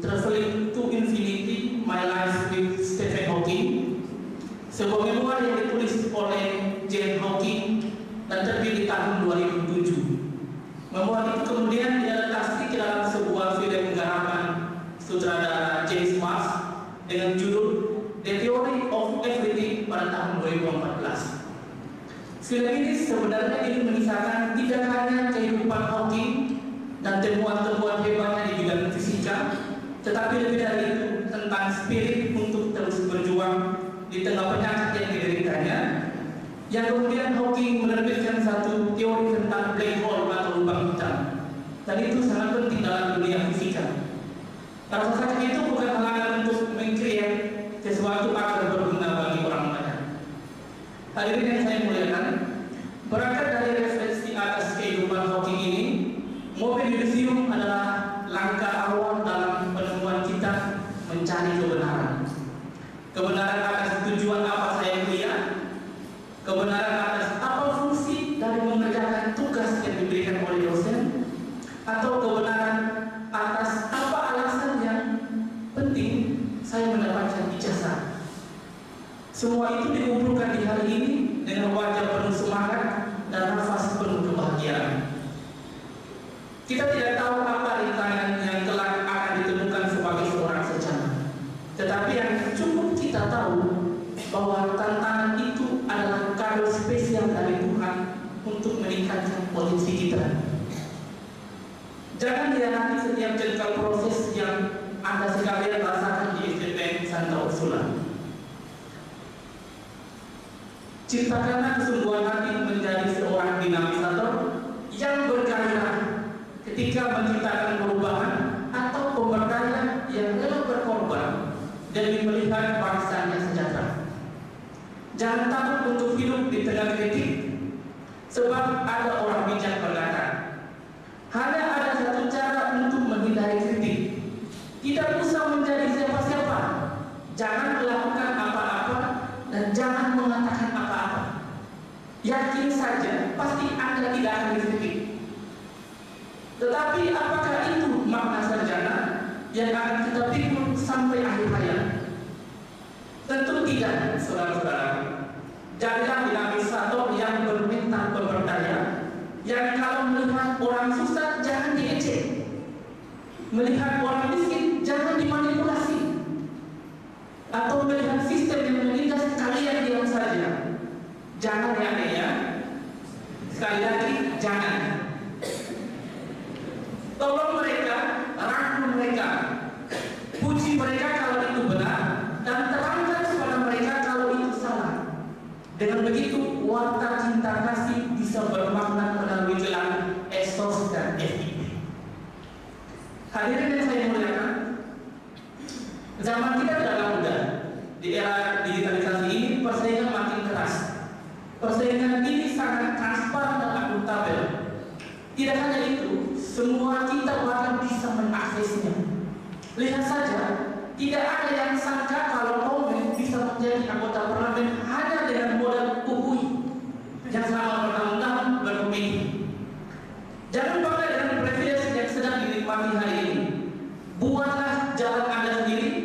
Traveling to Infinity: My Life with Stephen Hawking. Sebuah memoir yang ditulis oleh James Hawking dan terbit di tahun 2007. Memoir itu kemudian diadaptasi ke dalam sebuah film garapan sutradara James Marsh dengan judul The Theory of Everything pada tahun 2014. Film ini sebenarnya ingin mengisahkan tidak hanya kehidupan Hawking dan temuan-temuan hebatnya di bidang fisika, tetapi lebih dari itu tentang spirit untuk terus berjuang di tengah penyakit yang dideritanya, yang kemudian Hawking menerbitkan satu teori tentang black hole atau lubang hitam, dan itu sangat penting dalam dunia fisika. Rasa sakit itu bukan halangan untuk mengkreat sesuatu agar berguna bagi orang banyak. Hadirin yang saya muliakan, berangkat dari referensi atas kehidupan Hawking ini, mobil Yudisium adalah langkah awal dalam penemuan kita mencari kebenaran. Kebenaran atas tujuan apa saya kuliah, kebenaran atas apa fungsi dari mengerjakan tugas yang diberikan oleh dosen, atau kebenaran atas apa alasan yang penting saya mendapatkan ijazah. Semua itu dikumpulkan di hari ini dengan wajah penuh semangat dan nafas penuh kebahagiaan. Kita tidak tahu apa rintangan yang kelak akan ditemukan sebagai seorang sarjana, tetapi yang cukup kita tahu bahwa tantangan itu adalah kado spesial dari Tuhan untuk meningkatkan potensi kita. Jangan dihianati setiap jengkal proses yang Anda sekalian rasakan di STPM Santa Ursula. Ciptakanlah kesungguhan hati menjadi seorang dinamisator yang bergairah ketika menciptakan perubahan atau pemberdayaan yang rela berkorban demi melihat bangsanya sejahtera. Jangan takut untuk hidup di tengah kritik, sebab ada orang bijak berkata, hanya ada satu cara untuk menghindari kritik. Tidak usah menjadi siapa-siapa, jangan melakukan apa-apa, dan jangan mengatakan apa-apa. Yakin saja, pasti Anda tidak akan dikritik. Tetapi apakah itu makna sarjana yang akan kita pikul sampai akhir hayat? Tentu tidak, saudara-saudara. Jadilah dinamisator yang bermental pemberdaya, yang kalau melihat orang susah jangan diejek, melihat orang miskin jangan dimanipulasi, atau melihat sistem yang menindas kalian diam saja. Jangan ya. Sekali lagi, jangan. Tolong mereka, rangkul mereka, puji mereka kalau itu benar, dan terangkan kepada mereka kalau itu salah. Dengan begitu, warta cinta kasih bisa bermakna melalui gelar esos dan FIP. Hadirin yang saya muliakan, zaman kita tidaklah mudah. Di era digitalisasi ini, persaingan makin keras. Persaingan ini sangat transparan dan akuntabel. Tidak hanya itu, semua kita bahkan bisa mengaksesnya. Lihat saja, tidak ada yang sangka kalau Komen bisa menjadi anggota parlemen hanya dengan modal UUI yang selama bertahun-tahun berpemilih. Jangan bangga dengan privilege yang sedang dinikmati hari ini. Buatlah jalan Anda sendiri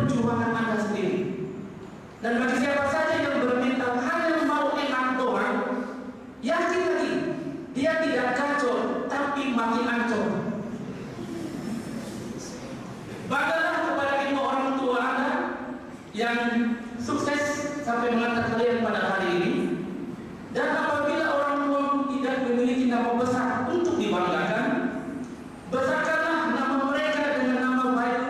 perjuangan Anda sendiri. Dan bagi siapa saja yang bermental hanya mau enak doang, yakin lagi, dia tidak kacau, tapi makin ancur. Banggalah kepada kedua orang tua Anda yang sukses sampai mengantar kalian pada hari ini. Dan apabila orang tua tidak memiliki nama besar untuk dibanggakan, besarkanlah nama mereka dengan nama baik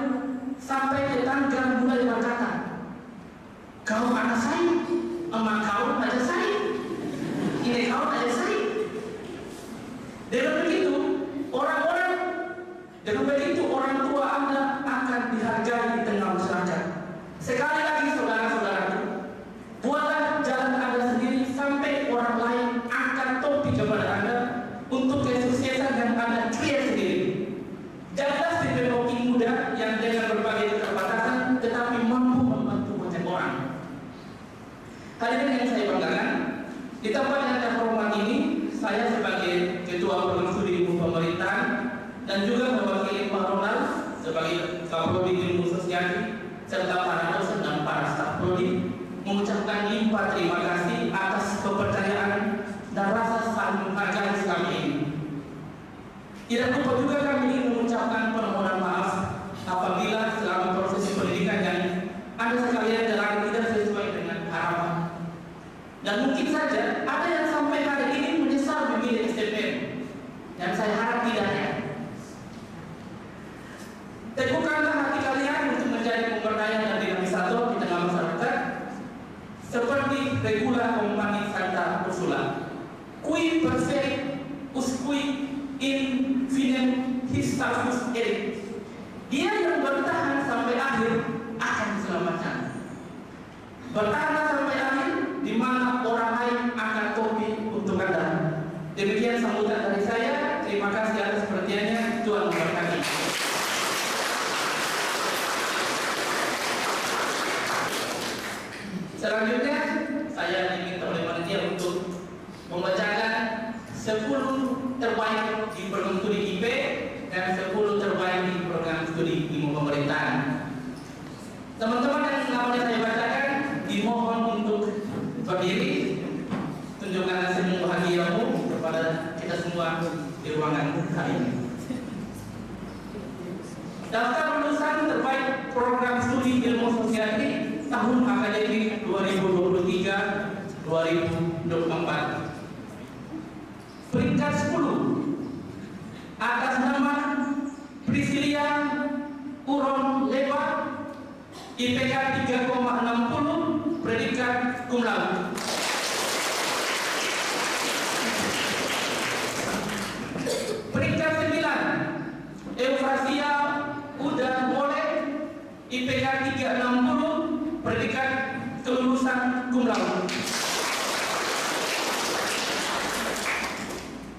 sampai tetangga mulai berkata, kau anak saya, emak kau aja saya, ini kau aja saya. Dengan begitu orang tua Anda akan dihargai di tengah masyarakat. Sekali lagi saudara-saudaraku, buatlah jalan Anda sendiri sampai orang lain angkat topi kepada Anda untuk kesuksesan yang Anda create sendiri. Janganlah seperti hoki muda yang dengan berbagai keterbatasan tetapi mampu membantu banyak orang. Hadirin yang saya banggakan, di tempat yang terhormat ini, saya sebagai Ketua Program Studi Ilmu Pemerintahan dan juga mewakili Pak Ronald sebagai Kapolri Ilmu Sosial serta para dosen dan para staf prodi mengucapkan limpah terima kasih atas kepercayaan dan rasa saling menghargai kami ini. Tidak lupa juga kami ingin mengucapkan permohonan maaf apabila selama proses pendidikan yang Anda sekalian jalani tidak sesuai dengan harapan. Dan mungkin saja ada yang sampai hari ini menyesal memilih STPM, dan saya harap tidak ya. Teguhkanlah hati kalian untuk menjadi pemberdayaan dan dinamisator di tengah masyarakat seperti regula Compagni Santa Ursula. Qui perserit usque in finem histatus erit. Dia yang bertahan sampai akhir akan diselamatkan. Bertahanlah sampai akhir, di mana orang lain akan topi untuk Anda. Demikian sambutan dari saya. Terima kasih atas perhatiannya. Tuhan memberkati. Selanjutnya, saya diminta oleh panitia untuk membacakan 10 terbaik di program studi IP dan 10 terbaik di program studi ilmu pemerintahan. Teman-teman yang namanya saya bacakan, dimohon untuk berdiri, tunjukkan senyum bahagiamu kepada kita semua di ruangan hari ini. Daftar lulusan terbaik program studi ilmu sosial ini tahun akademik 2023-2024. Peringkat 10 atas nama Priscilia Uron Lewa, IPK 3,60, predikat cum laude. Peringkat 9 Eufrasia Uda Mole, IPK 360, predikat kelulusan cum laude.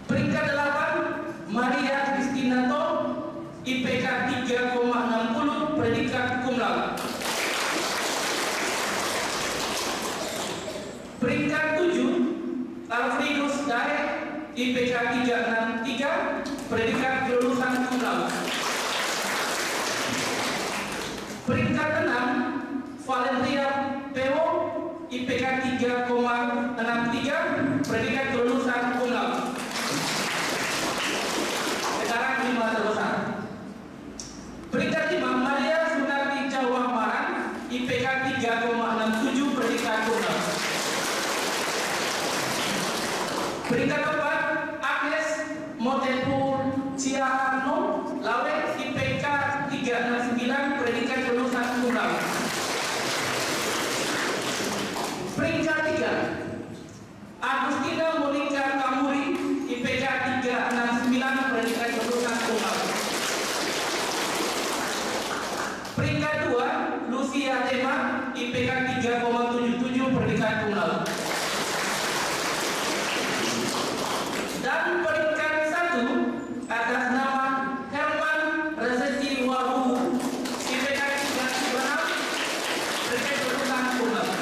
Peringkat 8 Maria Christina Tom, IPK 3,60, predikat cum laude. Peringkat 7 Alfredus Dae, IPK 363, predikat kelulusan cum laude. Peringkat 6 Valeria Peo, IPK 3,63, predikat kelulusan cum laude. Sekarang 5 terbesar. Peringkat 5 Maria Sunarti Jawa Maran, IPK 3,67, predikat cum laude. Peringkat 4 Agnes Motepur Ciano Lawe, IPK 369, predikat kelulusan cum laude. Peringkat 3 Agustina Monica Kamuri, IPK 369, predikat kelulusan cum laude. Peringkat 2 Lucia Tema, IPK 3,77, predikat cum laude. Dan peringkat 1 atas nama Herman Rezeki Wabu, IPK 396, predikat kelulusan cum laude.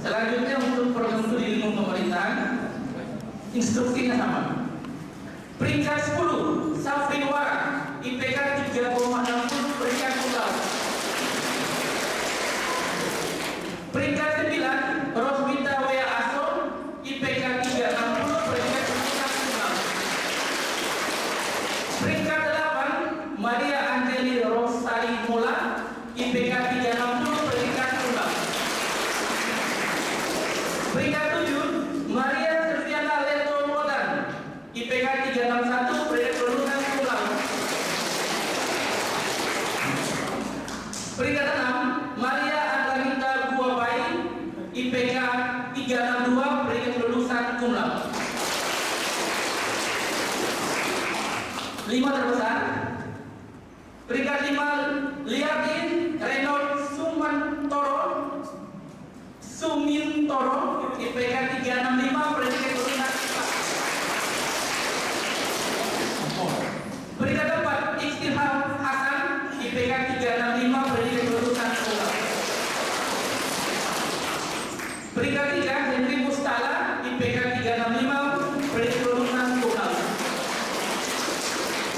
Selanjutnya untuk program studi ilmu pemerintahan, instruksinya sama. Peringkat 10 Safri Wara, IPK 3,60, predikat IPK 360 predikat tunggal. Peringkat 7 Maria Serviana Leto Modan, IPK 361 predikat kelulusan tunggal. Peringkat 6 Maria Atalita Guapai, IPK 362 predikat kelulusan cum laude. 5 terbesar. Peringkat 5 Liatin Reynold Sumintoro, IPK 365 predikat kelulusan. Peringkat 4 Istighfar Hasan, IPK 365 predikat kelulusan tunggal. Peringkat 3 Henry Mustala, IPK 365 predikat kelulusan tunggal.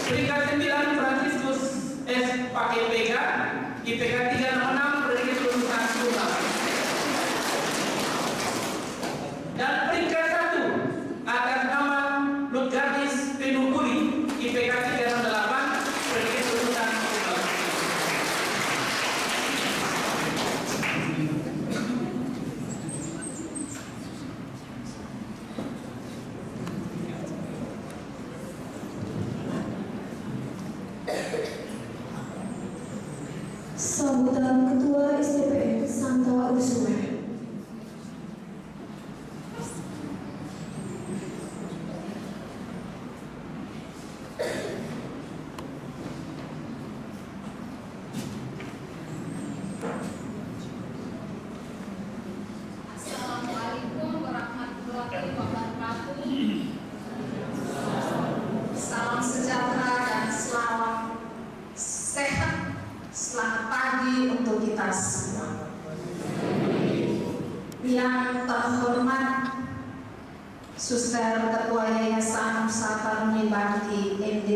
Peringkat 9 Franciscus S. Pakepega, IPK 366 predikat kelulusan tunggal. Dan peringkat 1 atas nama Lutgatis Penukuri, IPK 368 predikat kelulusan tunggal. Sambutan Ketua STPM Santa Ursula. Assalamualaikum warahmatullahi wabarakatuh. Salam sejahtera dan selamat sehat. Selamat pagi untuk kita semua. Yang terhormat Suster Ketua Yayasan Nusantara Bakti MD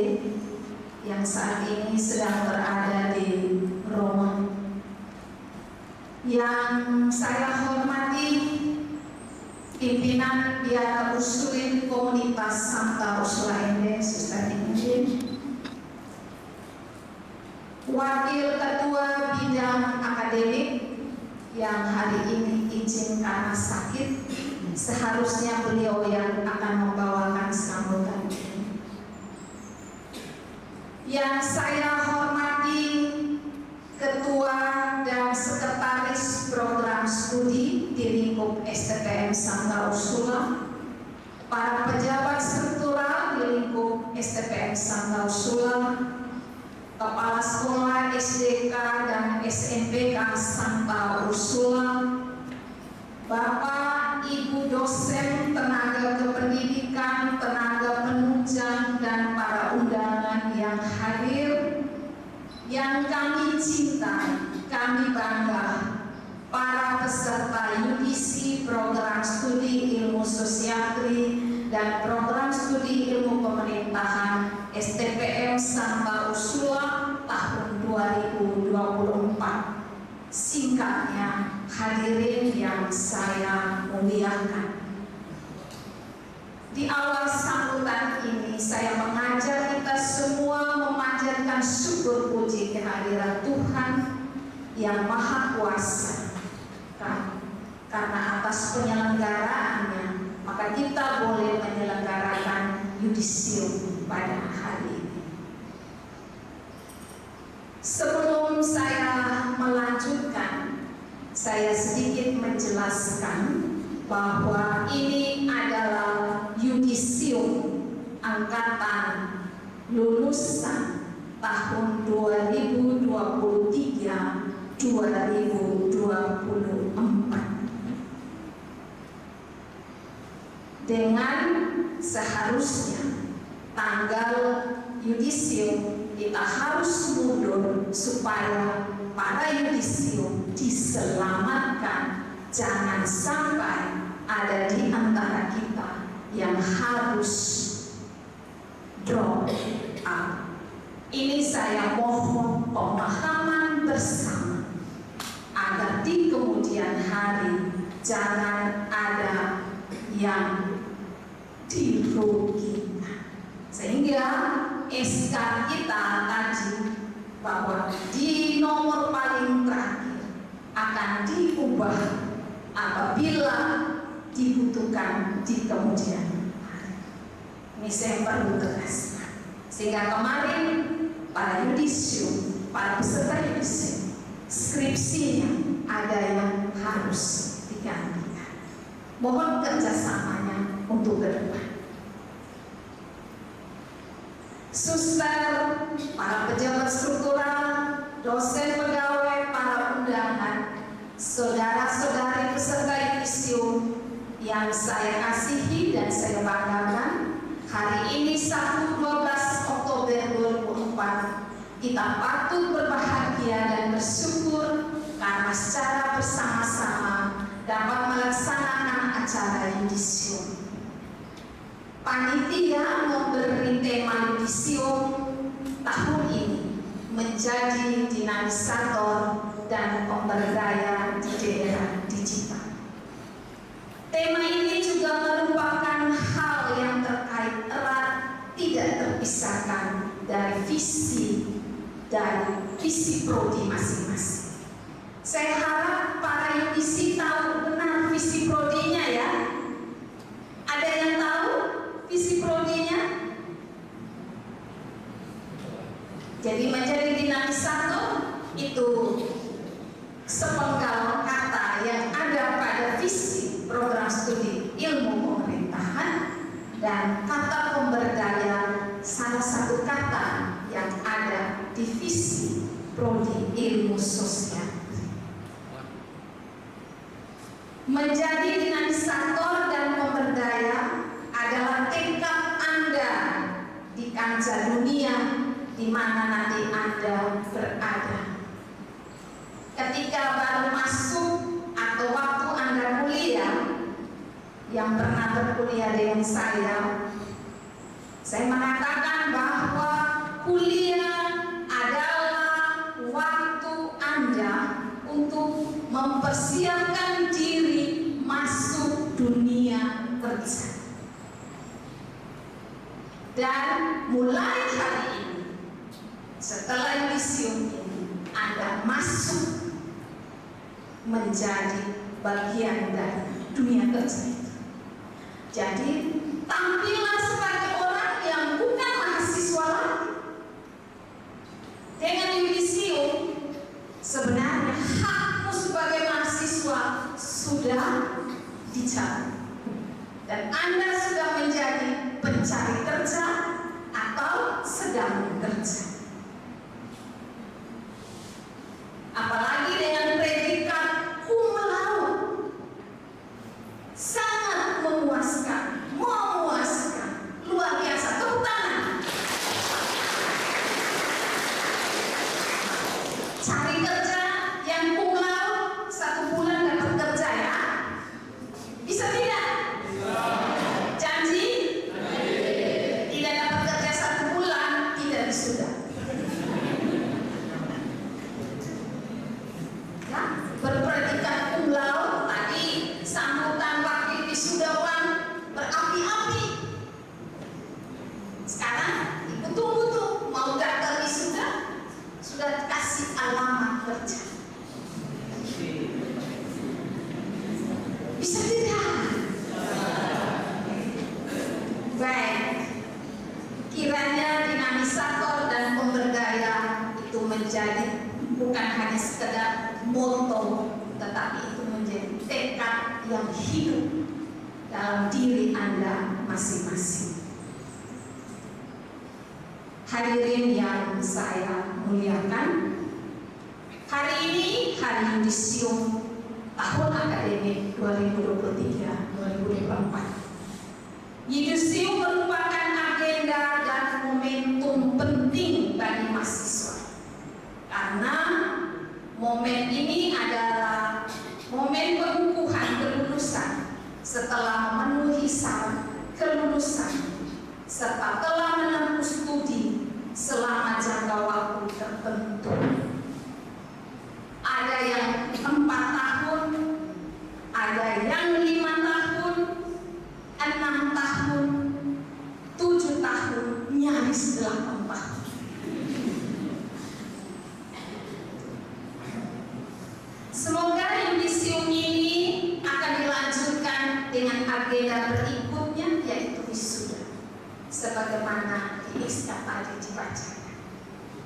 yang saat ini sedang berada di Roma. Yang saya hormati pimpinan Biara Ursulin Komunitas Santa Ursula MD, Suster Injil, Wakil Ketua Bidang Akademik yang hari ini izin karena sakit, seharusnya beliau yang akan membawakan sambutan ini. Yang saya hormati Ketua dan Sekretaris Program Studi di lingkup STPM Santa Ursula, para pejabat struktural di lingkup STPM Santa Ursula, Kepala Sekolah SDK dan SMPK Santa Ursula, Bapak Ibu dosen, tenaga kependidikan, tenaga penunjang, dan para undangan yang hadir, yang kami cintai, kami bangga, para peserta UDC Program Studi Ilmu Sosiatri dan Program Studi Ilmu Pemerintahan STPM Santa Ursula tahun 2024. Singkatnya, hadirin yang saya muliakan. Di awal sambutan ini saya mengajak kita semua memanjatkan syukur puji kehadiran Tuhan yang Maha Kuasa. Karena atas penyelenggaraannya, maka kita boleh menyelenggarakan yudisium pada hari ini. Sebelum saya melanjutkan, saya sedikit menjelaskan bahwa ini adalah yudisium angkatan lulusan tahun 2023-2024. Dengan seharusnya tanggal yudisium kita harus mundur supaya pada yudisium diselamatkan, jangan sampai ada di antara kita yang harus drop out. Ini saya mohon pemahaman bersama agar di kemudian hari jangan ada yang dirugikan, sehingga SK kita tadi bahwa di nomor paling terakhir akan diubah apabila dibutuhkan di kemudian hari. Ini saya perlu tegaskan. Sehingga kemarin para yudisium, para peserta yudisium, skripsinya ada yang harus digantikan. Mohon kerjasamanya untuk ke depan. Suster, para pejabat struktural, dosen pegawai, para undangan, saudara-saudari peserta yudisium yang saya kasihi dan saya banggakan, hari ini Sabtu 12 Oktober 2004 kita patut berbahagia dan bersyukur karena secara bersama-sama dapat melaksanakan acara yudisium. Panitia memberi tema yudisium tahun ini menjadi dinamisator dan pemberdaya di daerah digital. Tema ini juga merupakan hal yang terkait erat, tidak terpisahkan dari visi prodi masing-masing. Saya harap para yudisi tahu benar visi prodinya ya. Ada yang tahu visi prodinya? Jadi menjadi dinamisator itu sepenggal kata yang ada pada visi program studi ilmu pemerintahan, dan kata pemberdaya salah satu kata yang ada di visi prodi ilmu sosial. Menjadi dinamisator dan pemberdaya adalah tekad Anda di kancah dunia di mana nanti Anda berada. Ketika baru masuk atau waktu Anda kuliah, yang pernah berkuliah dengan saya mengatakan bahwa kuliah adalah waktu Anda untuk mempersiapkan diri masuk dunia kerja. Dan mulai hari ini, setelah yudisium ini, Anda masuk menjadi bagian dari dunia kerja. Jadi tampillah sebagai orang yang bukan mahasiswa lagi. Dengan yudisium, sebenarnya hakmu sebagai mahasiswa sudah dicabut, dan Anda sudah menjadi pencari kerja atau sedang bekerja. Apalagi dengan predikat cum laude, sangat memuaskan, luar biasa. Tepuk tangan. Cari kerja yang cum laude 1 bulan dapat kerja ya? Bisa tidak? Janji? Tidak dapat kerja 1 bulan, tidak wisuda. Ya, berpredikat cum laude tadi sambutan waktu wisudawan berapi-api. Sekarang ibu tunggu tuh, mau daftar wisuda sudah kasih alamat kerja. Bisa tidak? Baik, kiranya dinamisator dan pemberdaya itu menjadi bukan hanya sekedar moto, tetapi itu menjadi tekad yang hidup dalam diri Anda masing-masing. Hadirin yang saya muliakan, hari ini hari yudisium tahun akademik 2023-2024. Yudisium merupakan agenda dan momentum penting bagi mahasiswa, karena momen ini adalah momen pengukuhan kelulusan setelah memenuhi syarat kelulusan serta telah menempuh studi selama jangka waktu tertentu. Ada yang 4 tahun, ada yang 5 tahun, 6 tahun, 7 tahun, nyaris 8 tahun. ini setiap hari dibacakan.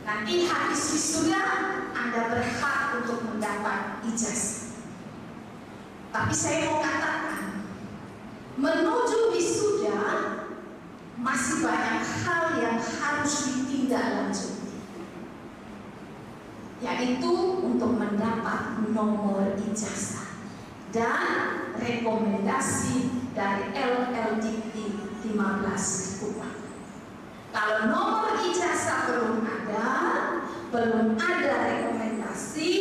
Nanti habis wisuda Anda berhak untuk mendapat ijazah. Tapi saya mau katakan, menuju wisuda masih banyak hal yang harus ditindaklanjuti, yaitu untuk mendapat nomor ijazah dan rekomendasi dari LLDP 15 diubah. Kalau nomor ijazah belum ada rekomendasi,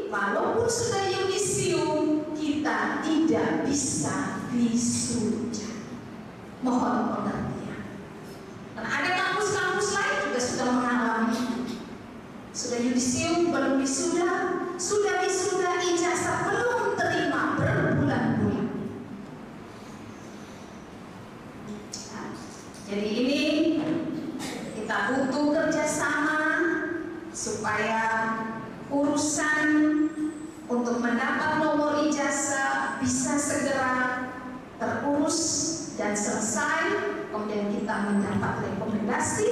walaupun sudah yudisium, kita tidak bisa wisuda. Mohon pengertian. Karena ada kampus-kampus lain juga sudah mengalami itu. Sudah yudisium, belum wisuda, sudah wisuda, ijazah belum terima berbulan-bulan. Nah, jadi ini kita butuh kerjasama supaya urusan untuk mendapat nomor ijazah bisa segera terurus dan selesai, kemudian kita mendapat rekomendasi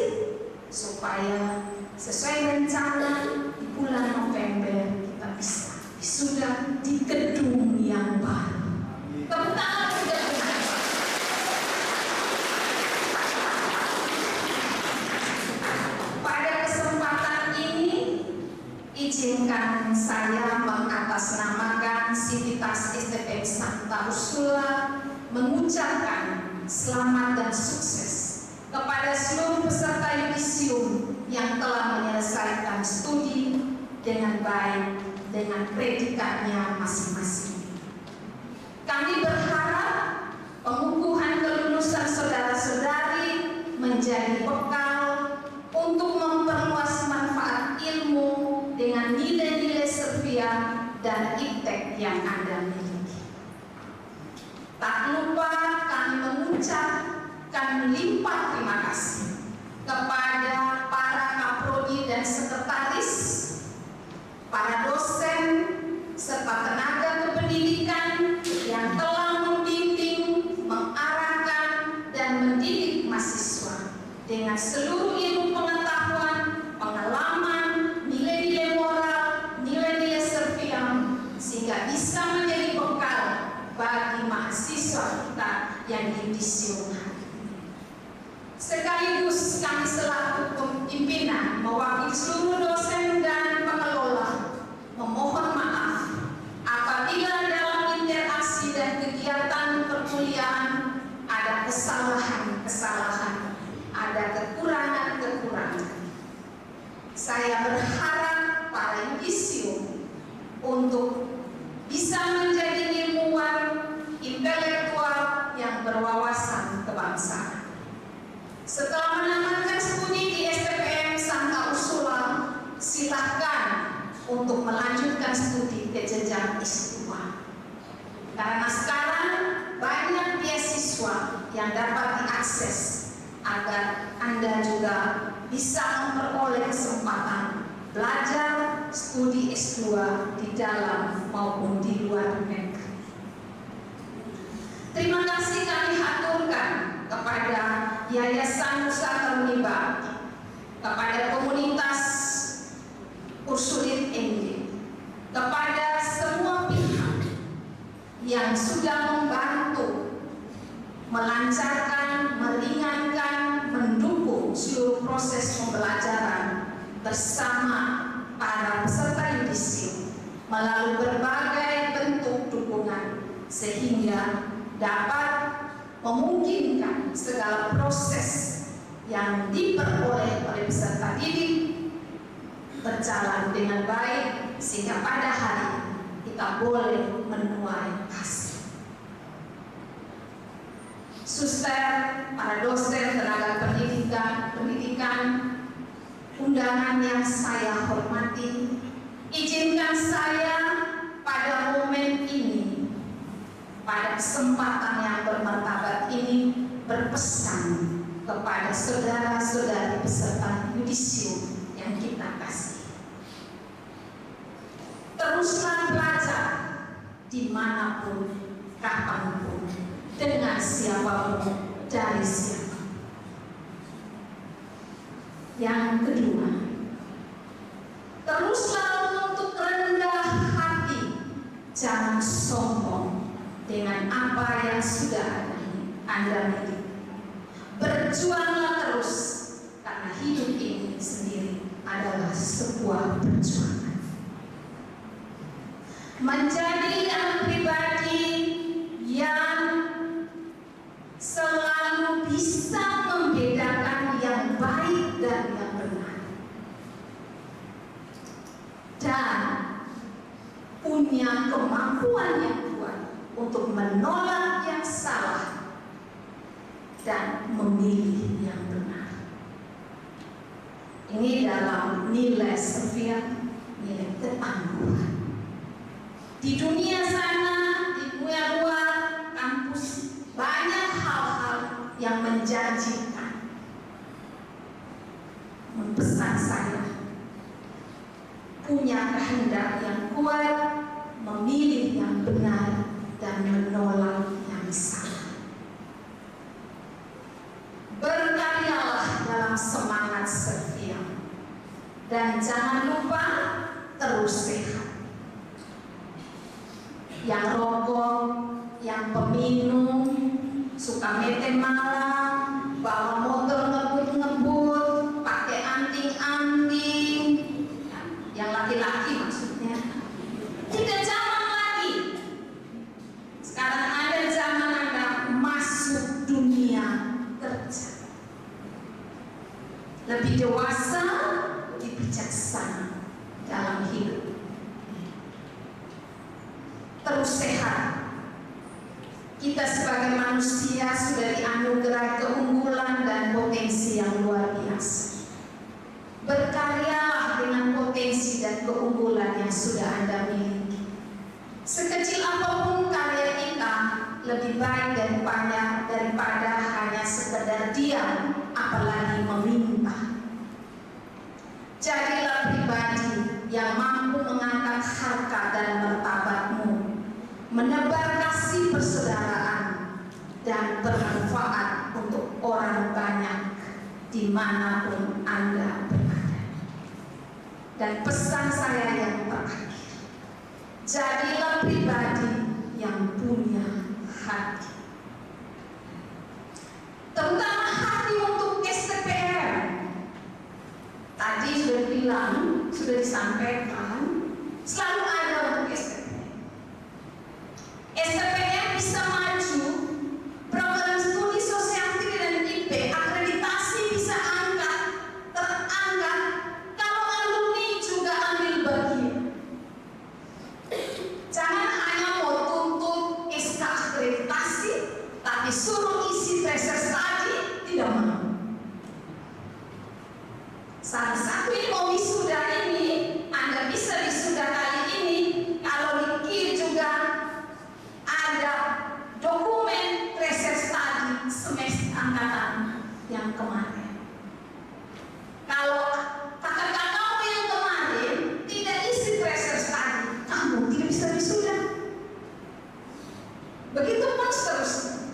supaya sesuai rencana di bulan November kita bisa wisuda di gedung yang baru. Tepuk tangan untuk gedung. Pada kesempatan ini, izinkan saya mengatasnamakan Sivitas STPM Santa Ursula mengucapkan selamat dan sukses kepada seluruh peserta yudisium yang telah menyelesaikan studi dengan baik dengan predikatnya masing-masing. Kami berharap pengukuhan kelulusan saudara-saudari menjadi bekal untuk memperluas manfaat ilmu dengan nilai-nilai serfiah dan iptek yang Anda miliki. Tak lupa kami mengucapkan limpah terima kasih kepada para kaprodi dan sekretaris, para dosen, serta tenaga kependidikan yang telah membimbing, mengarahkan, dan mendidik mahasiswa dengan seluruh ilmu pengetahuan, pengalaman, nilai-nilai moral, nilai-nilai serfiah, sehingga bisa menjadi bekal bagi mahasiswa kita yang yudisium hari ini. Sekaligus kami selaku pimpinan mewakili seluruh dosen dan pengelola memohon maaf apabila dalam interaksi dan kegiatan perkuliahan ada kesalahan-kesalahan, ada kekurangan-kekurangan. Saya berharap para yudisium untuk bisa menjadi ilmuwan intelektual yang berwawasan kebangsaan. Setelah menamatkan studi di STPM Santa Ursula, silakan untuk melanjutkan studi ke jenjang S2. Karena sekarang banyak beasiswa yang dapat diakses agar Anda juga bisa memperoleh kesempatan belajar studi S2 di dalam maupun di luar negeri. Terima kasih kami haturkan kepada Yayasan Nusantara Unibakti, kepada komunitas Ursulit NG, kepada semua pihak yang sudah membantu melancarkan, meringankan, mendukung seluruh proses pembelajaran bersama para peserta yudisium melalui berbagai bentuk dukungan sehingga dapat memungkinkan segala proses yang diperoleh oleh peserta didik berjalan dengan baik sehingga pada hari kita boleh menuai hasil. Suster, para dosen, tenaga pendidikan, undangan yang saya hormati, izinkan saya pada momen ini, pada kesempatan yang bermartabat ini berpesan kepada saudara-saudari peserta yudisium yang kita kasih. Teruslah belajar dimanapun, kapanpun, dengan siapapun, dari siapa. Yang kedua, teruslah untuk rendah hati, jangan sombong dengan apa yang sudah Anda miliki. Berjuanglah terus, karena hidup ini sendiri adalah sebuah perjuangan. Menjadi yang pribadi yang selalu bisa membedakan yang baik dan yang benar, dan punya kemampuan yang kuat untuk menolak yang salah dan memilih yang benar. Ini dalam nilai Sofia, nilai ketangguhan. Di dunia sana, di luar kampus, banyak hal-hal yang menjanjikan. Pesan saya, punya kehendak yang kuat, memilih yang benar, dan menolak yang salah. Berkaryalah dalam semangat setia, dan jangan lupa terus sehat. Yang rokok, yang peminum, suka mete malam, bawa motor ngebut-ngebut, pakai anting-anting, yang laki-laki maksudnya, tidak zaman lagi. Sekarang ada zaman Anda masuk dunia kerja, lebih dewasa, lebih bijaksana dalam hidup. Terus sehat. Kita sebagai manusia sudah dianugerahai keunggulan dan potensi yang luar biasa. Berkaryalah dengan potensi dan keunggulan yang sudah Anda miliki. Sekecil apapun karya kita, lebih baik daripada hanya sekedar diam, apalagi meminta. Jadilah pribadi yang mampu mengangkat harkat dan martabatmu, menebar kasih persaudaraan, dan bermanfaat untuk orang banyak dimanapun Anda berada. Dan pesan saya yang terakhir, jadilah pribadi yang punya hati, terutama hati untuk STPM. Tadi sudah bilang, sudah disampaikan, selalu ada untuk STPM. STPM bisa maju, program studi sosial dan IP, akreditasi bisa terangkat kalau alumni juga ambil bagian. Jangan hanya mau tuntut SK akreditasi, tapi suruh isi tesis tadi tidak mau. Salah satu ini mau wisuda ini, Anda bisa wisuda kali ini kalau dikir juga ada dokumen tesis tadi semester angkatan yang kemarin. Kalau kakak-kakakmu yang kemarin tidak isi tesis tadi, kamu tidak bisa wisuda. Begitupun seterusnya.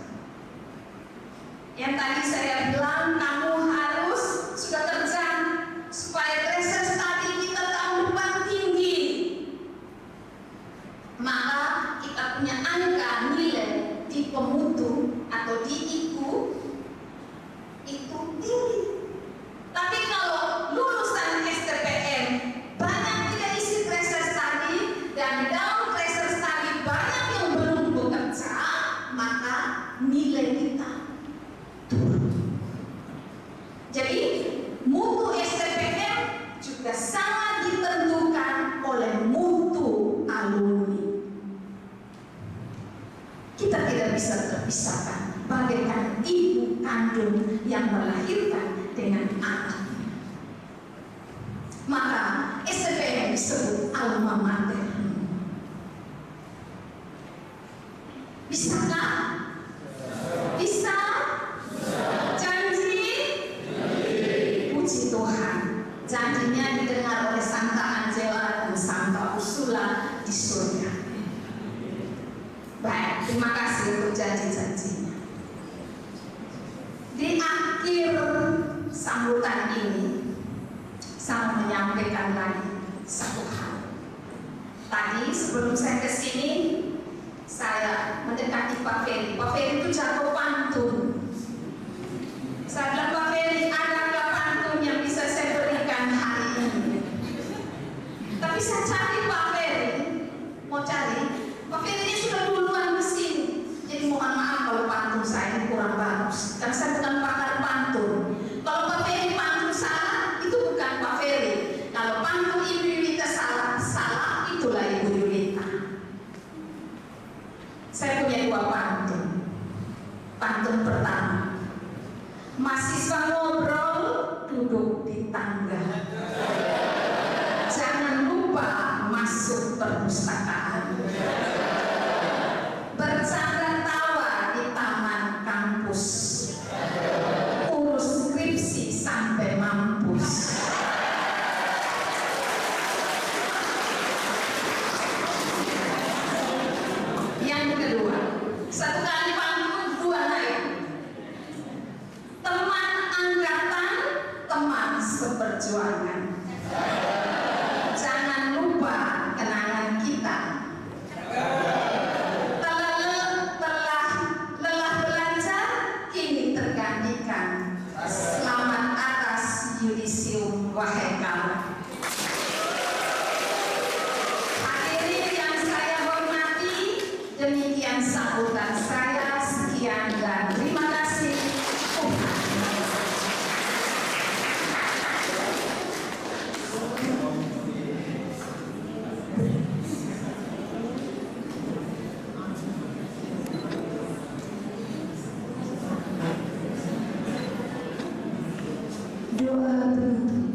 Yang tadi saya bilang, kamu harus sudah kerja supaya tesis tadi kita tahun depan tinggi, maka kita punya angka nilai di pemutu atau di IKU itu tinggi. Tapi kalau lulusan STPM banyak tidak isi tesis tadi, dan dalam tesis tadi banyak yang belum bekerja, maka nilai kita turun. Jadi mutu STPM juga sangat ditentukan oleh mutu alumni. Kita tidak bisa terpisahkan bagaikan ibu kandung yang melahirkan dengan anaknya. Maka STPM disebut alma mater. Bisakah? Bisa? Janji? Puji Tuhan, janjinya didengar oleh Santa Angela dan Santa Ursula di surga. Baik, terima kasih untuk janji-janjinya. Di akhir sambutan ini, sama menyampaikan lagi satu hal. Tadi sebelum saya ke sini, saya mendekati Pak Ferry. Pak Ferry itu jago pantun. Saya bilang, Pak Ferry, adakah pantun yang bisa saya berikan hari ini? Tapi saya cari Pak Ferry, mau cari. Pak Ferry sudah duluan ke sini. Jadi mohon maaf kalau pantun saya kurang bagus. Karena saya bukan pakar pantun. Kalau Pak Ferry pantun salah, itu bukan Pak Ferry. Kalau pantun Ibu Yulita salah, itulah Ibu Yulita. Saya punya dua pantun. Pantun pertama, mahasiswa ngobrol duduk di tangga. Jangan lupa masuk perpustakaan. Bercanda tawa di taman kampus. Urus skripsi sampai mampus. Yang kedua, satu kali pantun, dua naik. Teman angkatan, teman seperjuangan. Jangan lupa kenangan kita. Lelah belajar, kini tergantikan. Selamat atas yudisium, wahai kawan. Hadirin yang saya hormati, demikian sambutan saya. Sekian dan terima kasih. Doa penutup.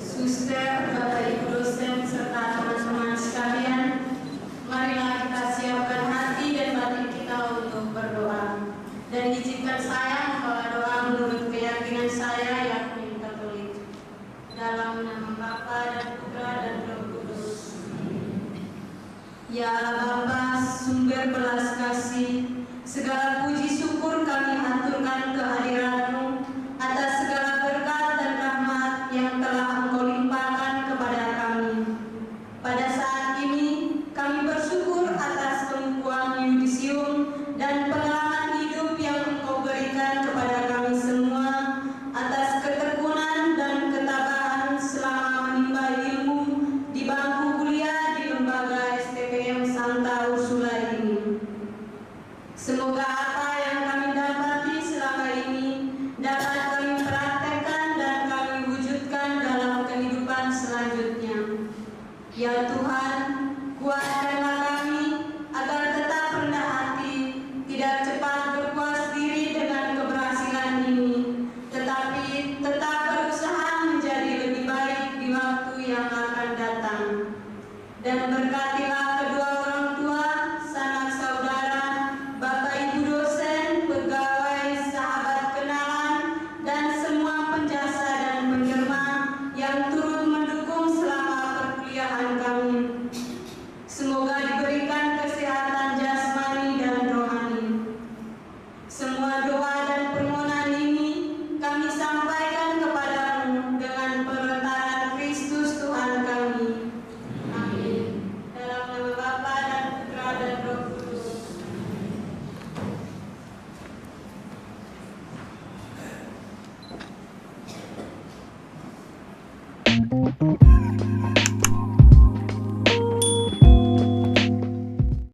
Suster, Bapak Ibu dosen, serta teman-teman sekalian, marilah kita siapkan hati dan batin kita untuk berdoa. Dan izinkan saya membawa doa menurut keyakinan saya, yakni Katolik. Dalam nama Bapa dan Putra dan Roh Kudus. Ya Allah Bapa, sumber belas kasih, segala puji syukur kami aturkan kehadiran-Mu atas segala berkat dan rahmat yang telah Engkau limpahkan kepada kami. Pada saat ini, kami bersyukur atas pembukuan yudisium dan pengalaman hidup yang Engkau berikan kepada kami semua, atas ketekunan dan ketabahan selama menimba ilmu di bangku kuliah di lembaga STPM Santa Ursula ini. Semoga apa yang kami dapati selama ini dapat kami praktekkan dan kami wujudkan dalam kehidupan selanjutnya. Ya Tuhan, kuatkanlah kami agar tetap rendah hati, tidak cepat berpuas diri dengan keberhasilan ini, tetapi tetap berusaha menjadi lebih baik di waktu yang akan datang. Dan berkatilah